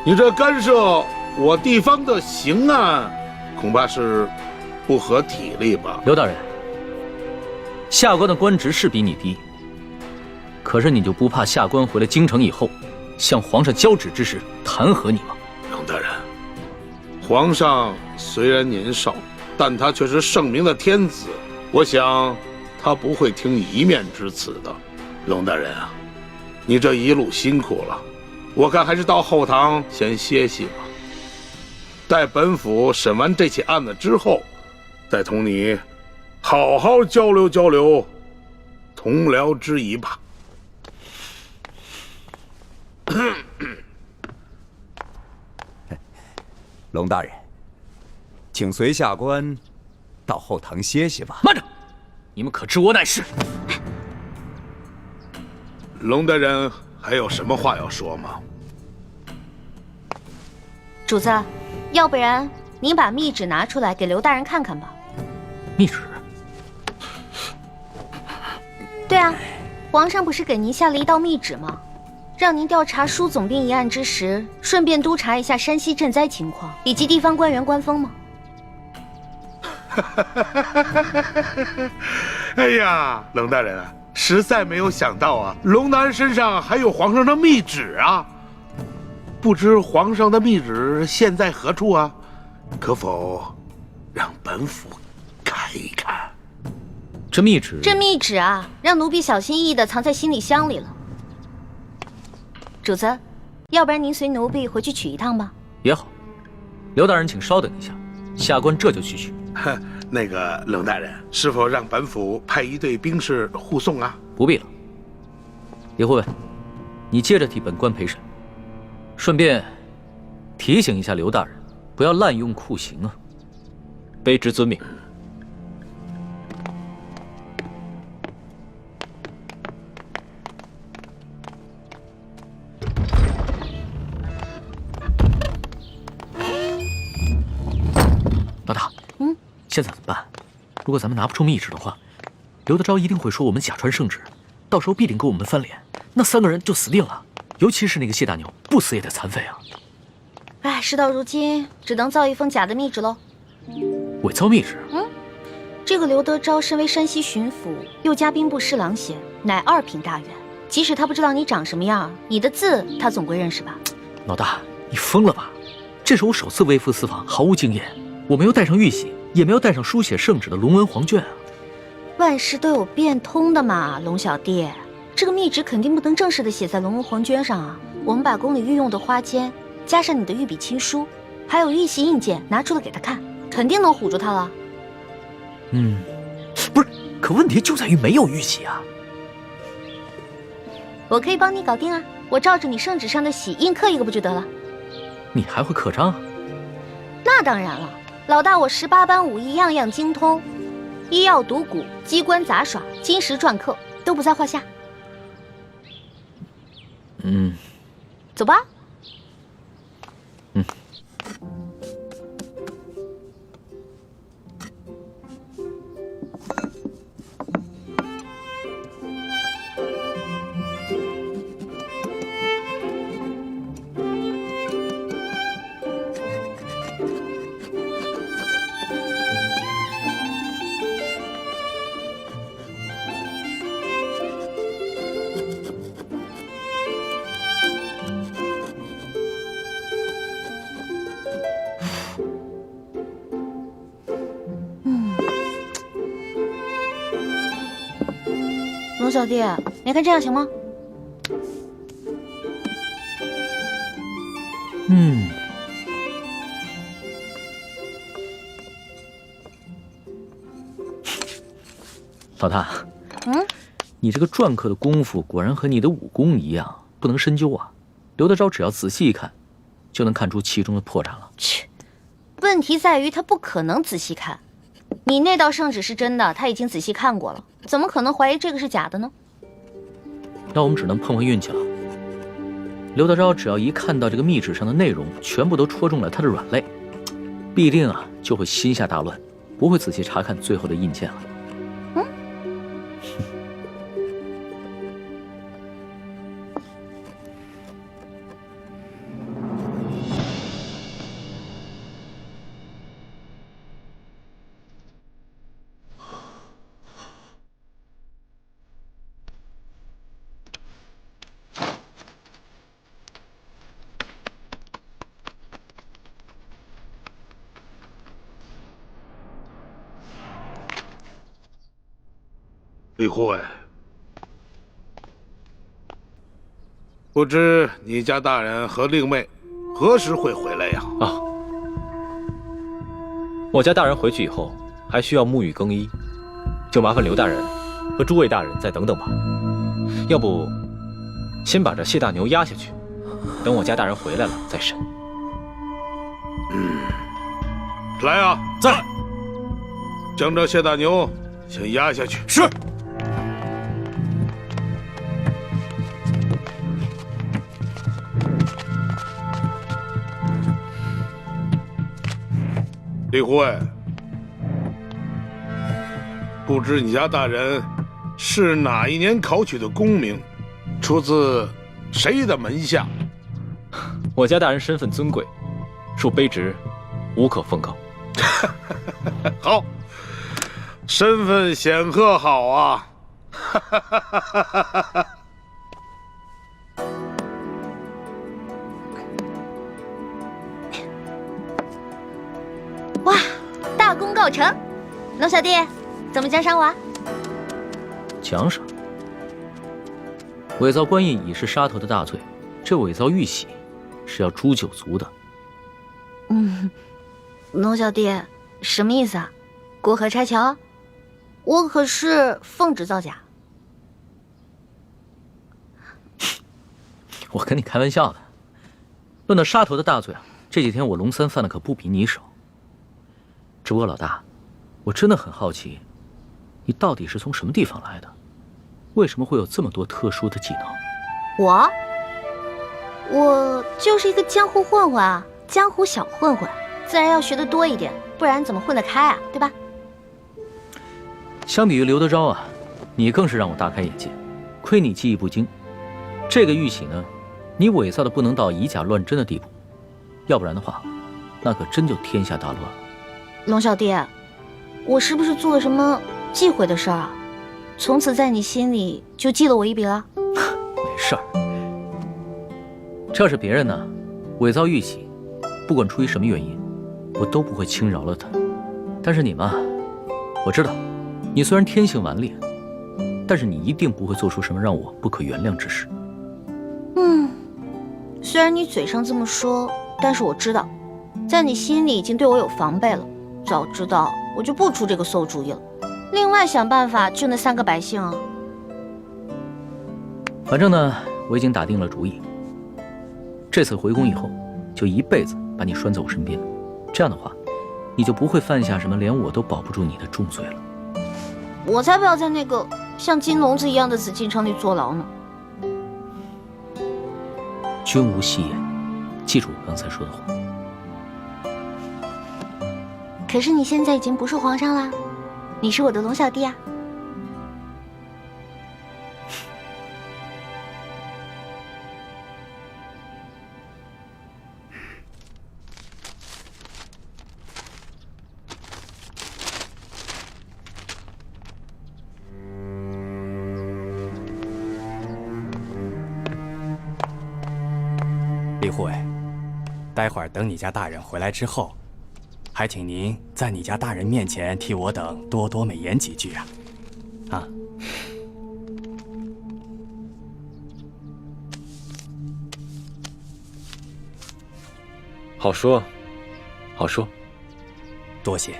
你这干涉我地方的刑案，恐怕是不合体力吧？刘大人，下官的官职是比你低，可是你就不怕下官回了京城以后，向皇上交旨之时弹劾你吗？龙大人，皇上虽然年少，但他却是圣明的天子，我想他不会听你一面之词的。龙大人啊，你这一路辛苦了，我看还是到后堂先歇息吧。待本府审完这起案子之后，再同你好好交流交流同僚之谊吧。龙大人，请随下官到后堂歇歇吧。慢着，你们可知我乃是？龙大人还有什么话要说吗？主子，要不然您把密旨拿出来给刘大人看看吧。密旨？对啊，皇上不是给您下了一道密旨吗？让您调查舒总兵一案之时，顺便督查一下山西赈灾情况以及地方官员官风吗？哎呀，龙大人啊，实在没有想到啊，龙大人身上还有皇上的密旨啊！不知皇上的密旨现在何处啊？可否让本府看一看？这密旨？这密旨啊，让奴婢小心翼翼地藏在行李箱里了。主子，要不然您随奴婢回去取一趟吧。也好，刘大人请稍等一下，下官这就去取。那个龙大人，是否让本府派一队兵士护送啊？不必了。李护卫，你接着替本官陪审，顺便提醒一下刘大人，不要滥用酷刑啊。卑职遵命。老大，现在怎么办？如果咱们拿不出密旨的话，刘德昭一定会说我们假传圣旨，到时候必定跟我们翻脸，那3个人就死定了。尤其是那个谢大牛，不死也得残废啊！哎，事到如今，只能造一封假的密旨喽。伪造密旨？这个刘德昭身为山西巡抚，又加兵部侍郎衔，乃2品大员。即使他不知道你长什么样，你的字他总归认识吧？老大，你疯了吧？这是我首次微服私访，毫无经验，我没有带上玉玺，也没有带上书写圣旨的龙纹黄卷啊。万事都有变通的嘛，龙小弟。这个密旨肯定不能正式的写在龙纹黄卷上啊！我们把宫里御用的花笺，加上你的御笔亲书，还有玉玺印鉴拿出来给他看，肯定能唬住他了。不是，可问题就在于没有玉玺啊！我可以帮你搞定啊！我照着你圣旨上的玺印刻一个不就得了？你还会刻章啊？那当然了，老大我18般武艺样样精通，医药赌蛊、机关杂耍、金石篆刻都不在话下。走吧。龙小弟，你看这样行吗？老大，你这个篆刻的功夫果然和你的武功一样，不能深究啊。刘德昭只要仔细一看，就能看出其中的破绽了。切，问题在于他不可能仔细看。你那道圣旨是真的，他已经仔细看过了，怎么可能怀疑这个是假的呢？那我们只能碰碰运气了。刘德昭只要一看到这个密旨上的内容全部都戳中了他的软肋，必定就会心下大乱，不会仔细查看最后的印鉴了。李护卫，不知你家大人和令妹何时会回来呀？我家大人回去以后还需要沐浴更衣，就麻烦刘大人和诸位大人再等等吧。要不，先把这谢大牛押下去，等我家大人回来了再审。来啊，在。将这谢大牛先押下去。是。李护卫，不知你家大人是哪一年考取的功名，出自谁的门下？我家大人身份尊贵，恕卑职无可奉告。好，身份显赫，好啊！哇，大功告成！龙小弟，怎么奖赏我？奖赏？伪造官印已是杀头的大罪，这伪造玉玺是要诛九族的。龙小弟，什么意思啊？过河拆桥？我可是奉旨造假。我跟你开玩笑的。论到杀头的大罪啊，这几天我龙三犯的可不比你少。只不过老大，我真的很好奇，你到底是从什么地方来的？为什么会有这么多特殊的技能？我就是一个江湖混混啊，江湖小混混，自然要学得多一点，不然怎么混得开啊？对吧？相比于刘德昭啊，你更是让我大开眼界。亏你技艺不精，这个玉玺呢，你伪造的不能到以假乱真的地步，要不然的话，那可真就天下大乱了。龙小弟，我是不是做了什么忌讳的事儿啊？从此在你心里就记了我一笔了？没事儿，这要是别人呢，伪造玉玺，不管出于什么原因，我都不会轻饶了他。但是你嘛，我知道，你虽然天性顽劣，但是你一定不会做出什么让我不可原谅之事。虽然你嘴上这么说，但是我知道，在你心里已经对我有防备了。早知道我就不出这个馊主意了。另外想办法救那3个百姓啊。反正呢，我已经打定了主意，这次回宫以后，就一辈子把你拴在我身边。这样的话，你就不会犯下什么连我都保不住你的重罪了。我才不要在那个像金笼子一样的紫禁城里坐牢呢。君无戏言，记住我刚才说的话。可是你现在已经不是皇上啦，你是我的龙小弟啊。李护卫，待会儿等你家大人回来之后，还请您在你家大人面前替我等多多美言几句啊！啊！好说，好说。多谢。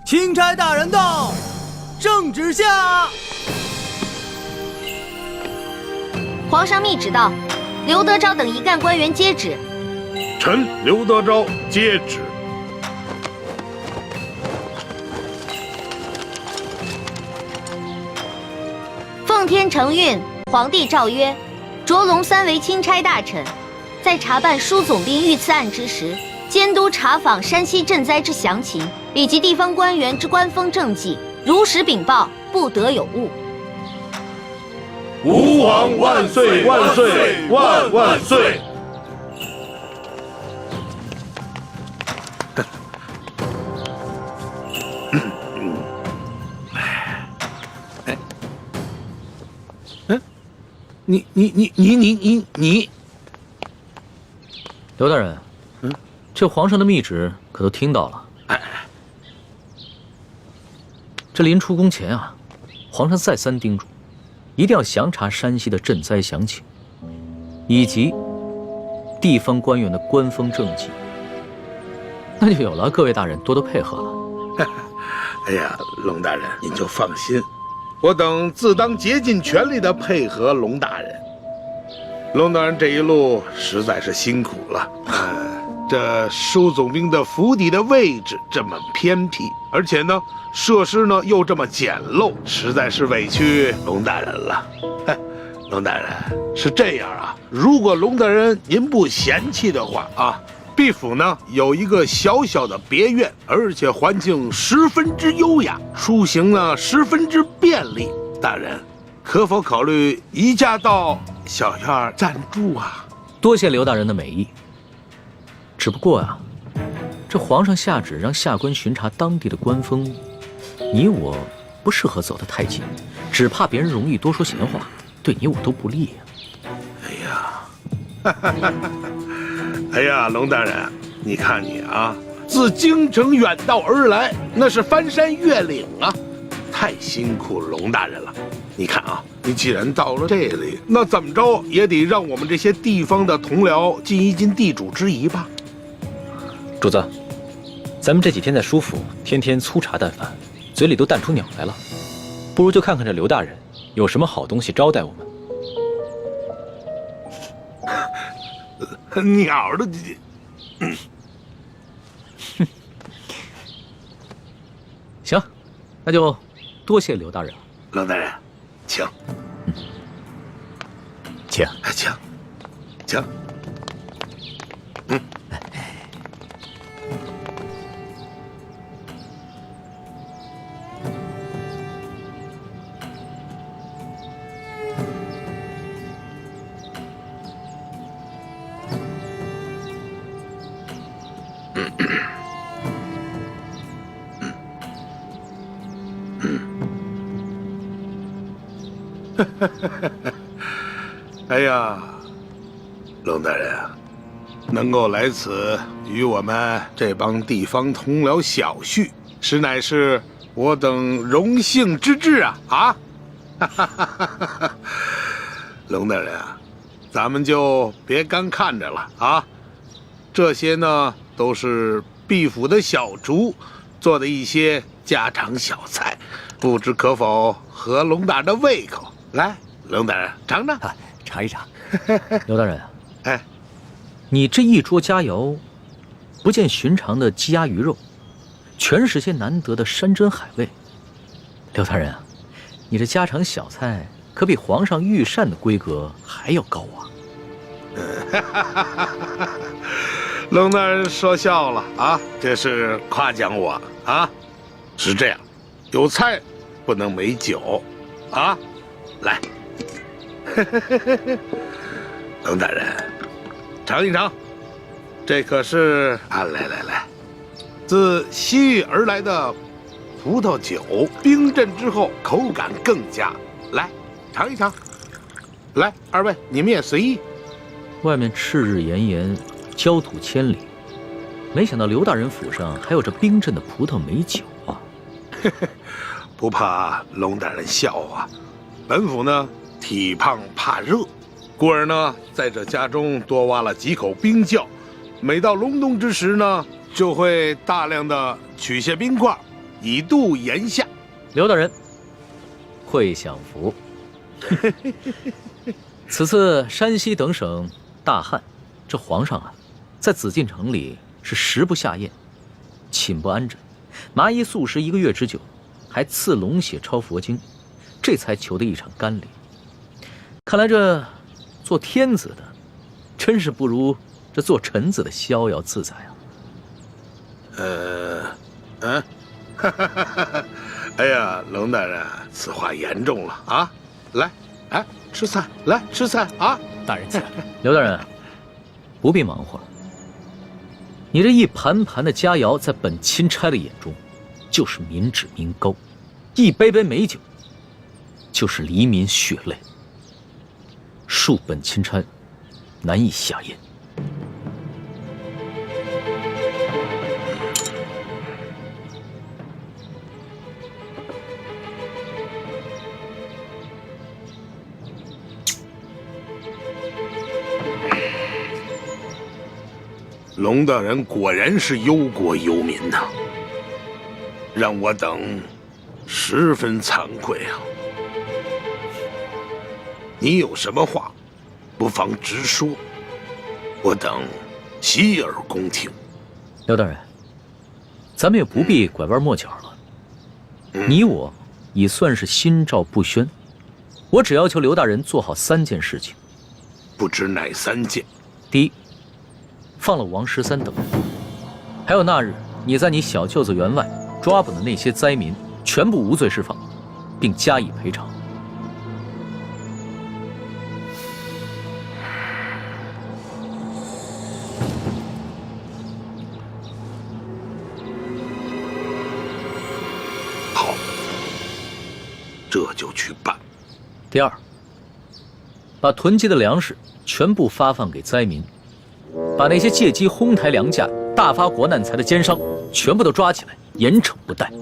钦差大人到，圣旨下。皇上密旨到，刘德昭等一干官员接旨。臣刘德昭接旨。奉天承运，皇帝诏曰：着龙三为钦差大臣，在查办舒总兵遇刺案之时，监督查访山西赈灾之详情，以及地方官员之官风政绩，如实禀报，不得有误。吾皇万岁万岁万万岁！你，刘大人，这皇上的密旨可都听到了。这临出宫前啊，皇上再三叮嘱，一定要详查山西的赈灾详情，以及地方官员的官风政绩。那就有了各位大人多多配合了。哎呀，龙大人您就放心，我等自当竭尽全力的配合龙大人。龙大人这一路实在是辛苦了。这舒总兵的府邸的位置这么偏僻，而且呢，设施呢又这么简陋，实在是委屈龙大人了。龙大人是这样啊，如果龙大人您不嫌弃的话啊，毕府呢有一个小小的别院，而且环境十分之优雅，出行呢十分之便利。大人可否考虑移驾到小院暂住啊？多谢刘大人的美意。只不过啊，这皇上下旨让下官巡查当地的官风，你我不适合走得太近，只怕别人容易多说闲话，对你我都不利啊。哎呀，龙大人，你看你啊，自京城远道而来，那是翻山越岭啊，太辛苦龙大人了。你看啊，你既然到了这里，那怎么着也得让我们这些地方的同僚尽一尽地主之谊吧。主子，咱们这几天在舒府，天天粗茶淡饭，嘴里都淡出鸟来了，不如就看看这刘大人有什么好东西招待我们。鸟的，行，那就多谢刘大人了。龙大人，请，请，请，请。哎呀，龙大人啊，能够来此与我们这帮地方同僚小叙，实乃是我等荣幸之至啊！啊，龙大人啊，咱们就别干看着了啊！这些呢，都是毕府的小厨做的一些家常小菜，不知可否合龙大人的胃口？来，龙大人尝尝，尝一尝。刘大人，哎，你这一桌佳肴，不见寻常的鸡鸭鱼肉，全是些难得的山珍海味。刘大人啊，你这家常小菜可比皇上御膳的规格还要高啊！龙大人说笑了啊，这是夸奖我啊。是这样，有菜不能没酒啊。来，龙大人，尝一尝，这可是啊，来，自西域而来的葡萄酒，冰镇之后口感更佳。来，尝一尝。来，二位你们也随意。外面赤日炎炎，焦土千里，没想到刘大人府上还有这冰镇的葡萄美酒啊！不怕龙大人笑话，本府呢体胖怕热，故而呢在这家中多挖了几口冰窖，每到隆冬之时呢，就会大量的取些冰块，以度炎夏。刘大人，会享福。此次山西等省大旱，这皇上啊，在紫禁城里是食不下咽，寝不安枕，麻衣素食1个月之久，还赐龙血抄佛经，这才求得一场甘霖。看来这做天子的，真是不如这做臣子的逍遥自在啊！哎呀，龙大人，此话严重了啊！来，哎，吃菜，来吃菜啊！大人请。刘大人，不必忙活了。你这一盘盘的佳肴，在本钦差的眼中，就是民脂民膏；一杯杯美酒，就是黎民血泪。恕本钦差难以下咽。龙大人果然是忧国忧民呐！让我等十分惭愧啊！你有什么话，不妨直说，我等洗耳恭听。刘大人，咱们也不必拐弯抹角了。你我已算是心照不宣，我只要求刘大人做好3件事情。不知哪3件？第一，放了王13等人，还有那日你在你小舅子园外抓捕的那些灾民，全部无罪释放，并加以赔偿。好，这就去办。第二，把囤积的粮食全部发放给灾民，把那些借机哄抬粮价、大发国难财的奸商全部都抓起来，严惩不贷。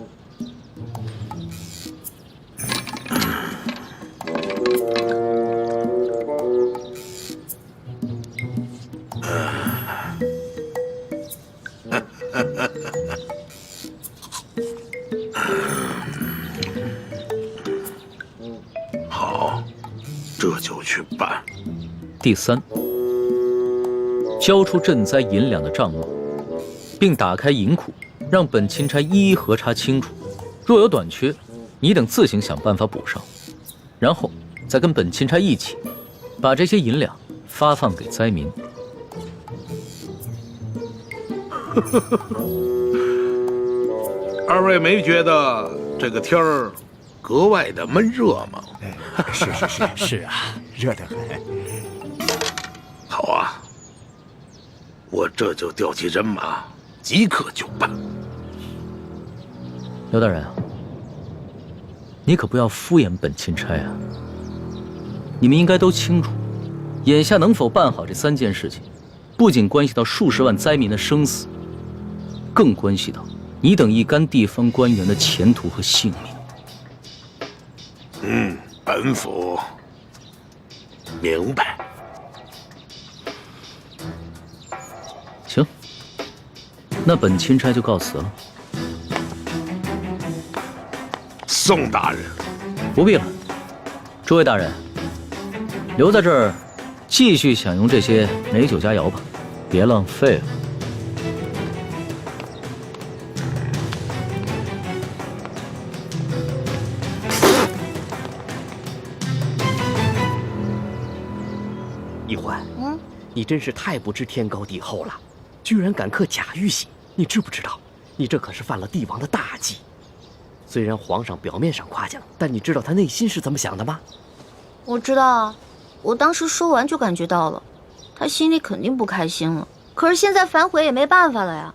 好，这就去办。第三，交出赈灾银两的账目，并打开银库，让本钦差一一核查清楚，若有短缺，你等自行想办法补上，然后再跟本钦差一起，把这些银两发放给灾民。二位没觉得这个天儿格外的闷热吗？是啊，热得很。好啊，我这就调集人马，即刻就办。刘大人啊，你可不要敷衍本钦差啊！你们应该都清楚，眼下能否办好这3件事情，不仅关系到数十万灾民的生死，更关系到你等一干地方官员的前途和性命。本府明白。行，那本钦差就告辞了。宋大人，不必了。诸位大人，留在这儿，继续享用这些美酒佳肴吧，别浪费了。易欢，你真是太不知天高地厚了，居然敢刻假玉玺！你知不知道，你这可是犯了帝王的大忌。虽然皇上表面上夸奖，但你知道他内心是怎么想的吗？我知道啊，我当时说完就感觉到了，他心里肯定不开心了。可是现在反悔也没办法了呀。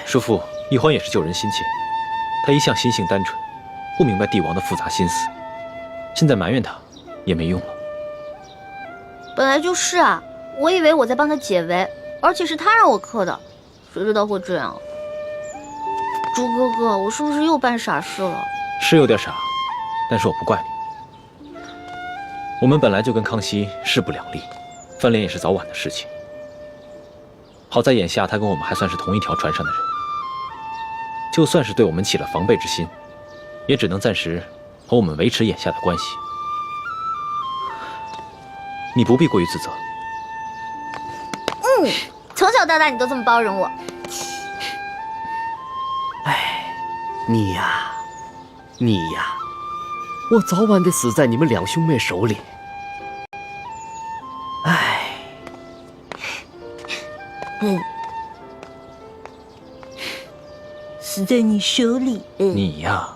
叔父，易欢也是救人心切，他一向心性单纯，不明白帝王的复杂心思，现在埋怨他也没用了。本来就是啊，我以为我在帮他解围，而且是他让我刻的，谁知道会这样。朱哥哥，我是不是又办傻事了？是有点傻，但是我不怪你。我们本来就跟康熙势不两立，翻脸也是早晚的事情。好在眼下他跟我们还算是同一条船上的人，就算是对我们起了防备之心，也只能暂时和我们维持眼下的关系。你不必过于自责。从小到大你都这么包容我。你呀，我早晚得死在你们2兄妹手里。死在你手里。你呀，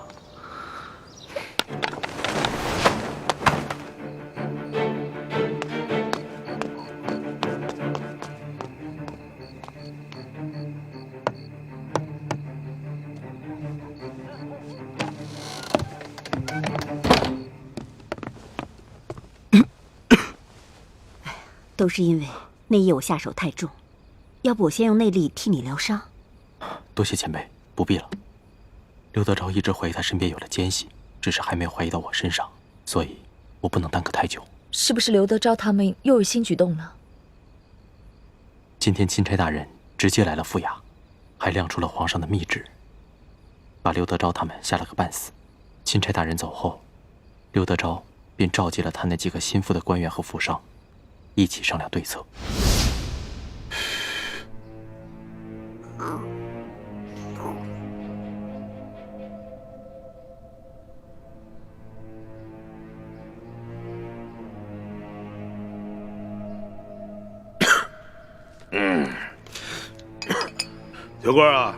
都是因为那夜我下手太重，要不我先用内力替你疗伤。多谢前辈，不必了。刘德昭一直怀疑他身边有了奸细，只是还没有怀疑到我身上，所以我不能耽搁太久。是不是刘德昭他们又有新举动了？今天钦差大人直接来了府衙，还亮出了皇上的密旨。把刘德昭他们吓了个半死。钦差大人走后，刘德昭便召集了他那几个心腹的官员和府上，一起商量对策。小官啊，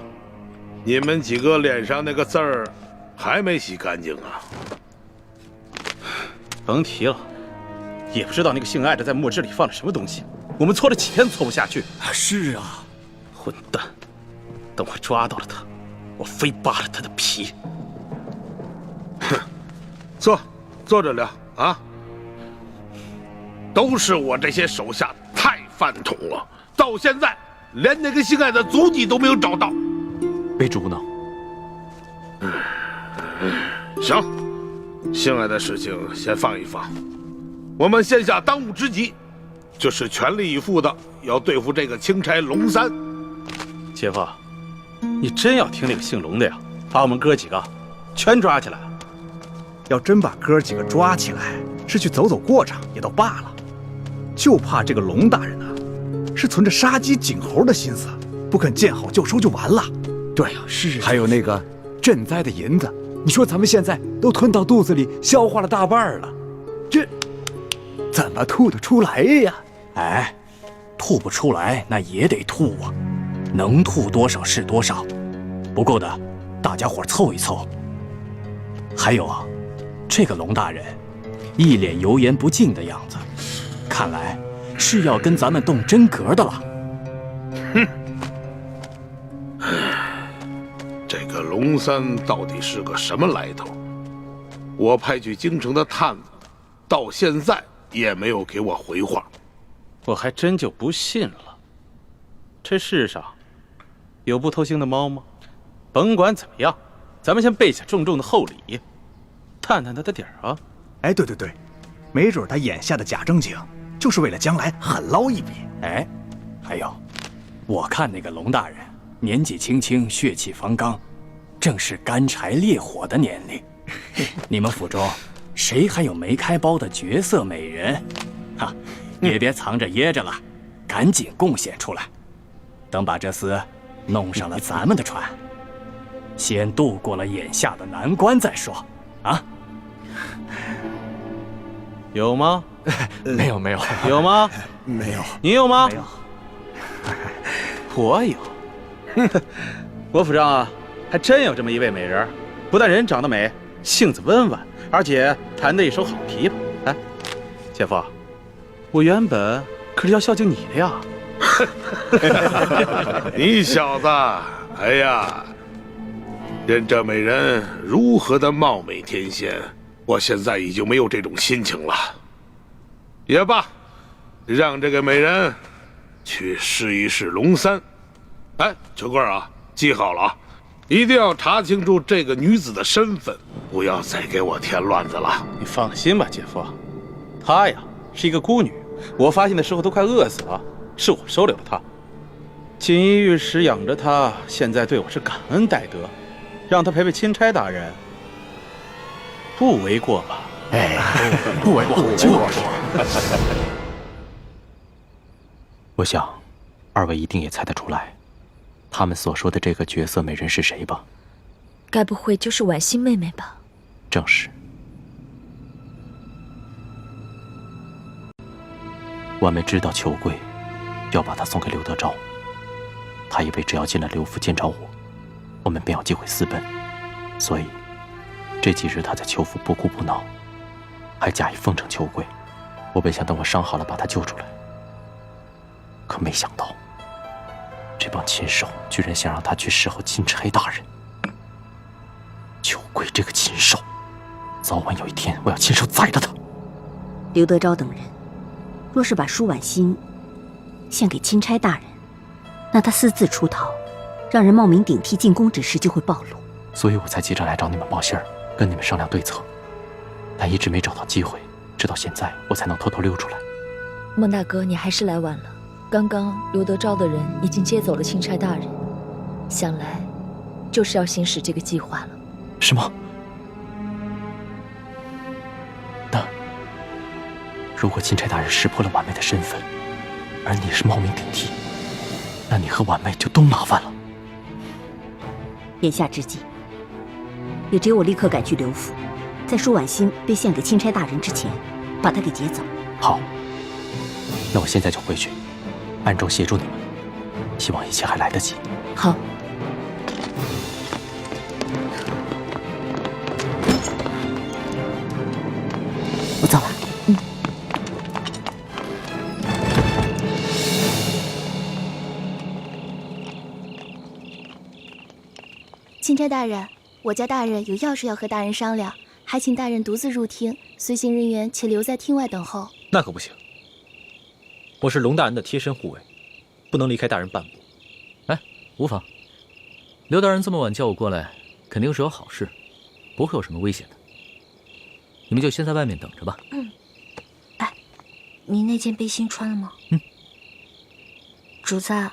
你们几个脸上那个字儿还没洗干净啊？甭提了，也不知道那个姓艾的在墨汁里放了什么东西，我们搓了几天都搓不下去。是啊，混蛋！等我抓到了他，我非扒了他的皮。哼，坐着聊啊！都是我这些手下太饭桶了，到现在连那个姓艾的足迹都没有找到。卑职无能。行，姓艾的事情先放一放，我们现下当务之急，就是全力以赴的要对付这个钦差龙三。姐夫，你真要听那个姓龙的呀，把我们哥几个全抓起来？要真把哥几个抓起来，是去走走过场也都罢了，就怕这个龙大人啊，是存着杀鸡儆猴的心思，不肯见好就收就完了。对呀，是。还有那个赈灾的银子，你说咱们现在都吞到肚子里，消化了大半了，这怎么吐得出来呀？哎，吐不出来那也得吐啊，能吐多少是多少，不够的大家伙凑一凑。还有啊，这个龙大人一脸油盐不进的样子，看来是要跟咱们动真格的了。哼，这个龙三到底是个什么来头？我派去京城的探子，到现在也没有给我回话。我还真就不信了。这世上有不偷腥的猫吗？甭管怎么样，咱们先备下重重的厚礼，探探他的底儿啊！哎，对，没准他眼下的假正经，就是为了将来狠捞一笔。哎，还有，我看那个龙大人年纪轻轻，血气方刚，正是干柴烈火的年龄。你们府中谁还有没开包的绝色美人？哈，也别藏着掖着了，赶紧贡献出来。等把这厮弄上了咱们的船，先渡过了眼下的难关再说。啊？有吗？没有。有吗？没有。你有吗？没有。我有。我府上啊，还真有这么一位美人，不但人长得美，性子温婉，而且弹得一手好琵琶。哎，姐夫，我原本可是要孝敬你的呀。你小子，哎呀，任这美人如何的貌美天仙，我现在已经没有这种心情了。也罢，让这个美人去试一试龙三。哎，秋官啊，记好了啊，一定要查清楚这个女子的身份，不要再给我添乱子了。你放心吧，姐夫，她呀是一个孤女，我发现的时候都快饿死了，是我收留了她，锦衣玉食养着她，现在对我是感恩戴德，让她陪陪钦差大人，不为过吧？哎，不为过，就是。我想，二位一定也猜得出来，他们所说的这个绝色美人是谁吧？该不会就是婉心妹妹吧？正是。婉妹知道裘贵要把她送给刘德昭，她以为只要进了刘府见着我们便有机会私奔，所以这几日她在裘府不哭不闹，还假意奉承裘贵。我本想等我伤好了把她救出来，可没想到这帮禽兽居然想让她去侍候钦差大人。裘贵这个禽兽，早晚有一天我要亲手宰了他。刘德昭等人若是把舒婉心献给钦差大人，那他私自出逃，让人冒名顶替进宫之事就会暴露。所以我才急着来找你们报信儿，跟你们商量对策，但一直没找到机会，直到现在我才能偷偷溜出来。孟大哥，你还是来晚了。刚刚刘德昭的人已经接走了钦差大人，想来就是要行使这个计划了。什么？那如果钦差大人识破了婉妹的身份，而你是冒名顶替，那你和婉妹就都麻烦了。眼下之际，也只有我立刻赶去刘府，在舒婉心被献给钦差大人之前，把她给劫走。好，那我现在就回去，暗中协助你们，希望一切还来得及。好。我走了。钦差大人，我家大人有要事要和大人商量，还请大人独自入厅，随行人员且留在厅外等候。那可不行，我是龙大人的贴身护卫，不能离开大人半步。哎，无妨。刘大人这么晚叫我过来，肯定是有好事，不会有什么危险的。你们就先在外面等着吧。哎，你那件背心穿了吗？主子，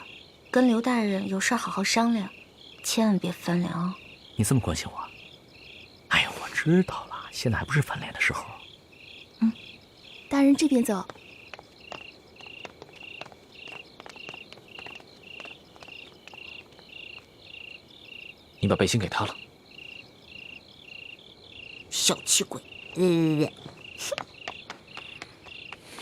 跟刘大人有事好好商量，千万别翻脸哦。你这么关心我？哎呀，我知道了，现在还不是翻脸的时候。大人这边走。你把背心给他了。小气鬼！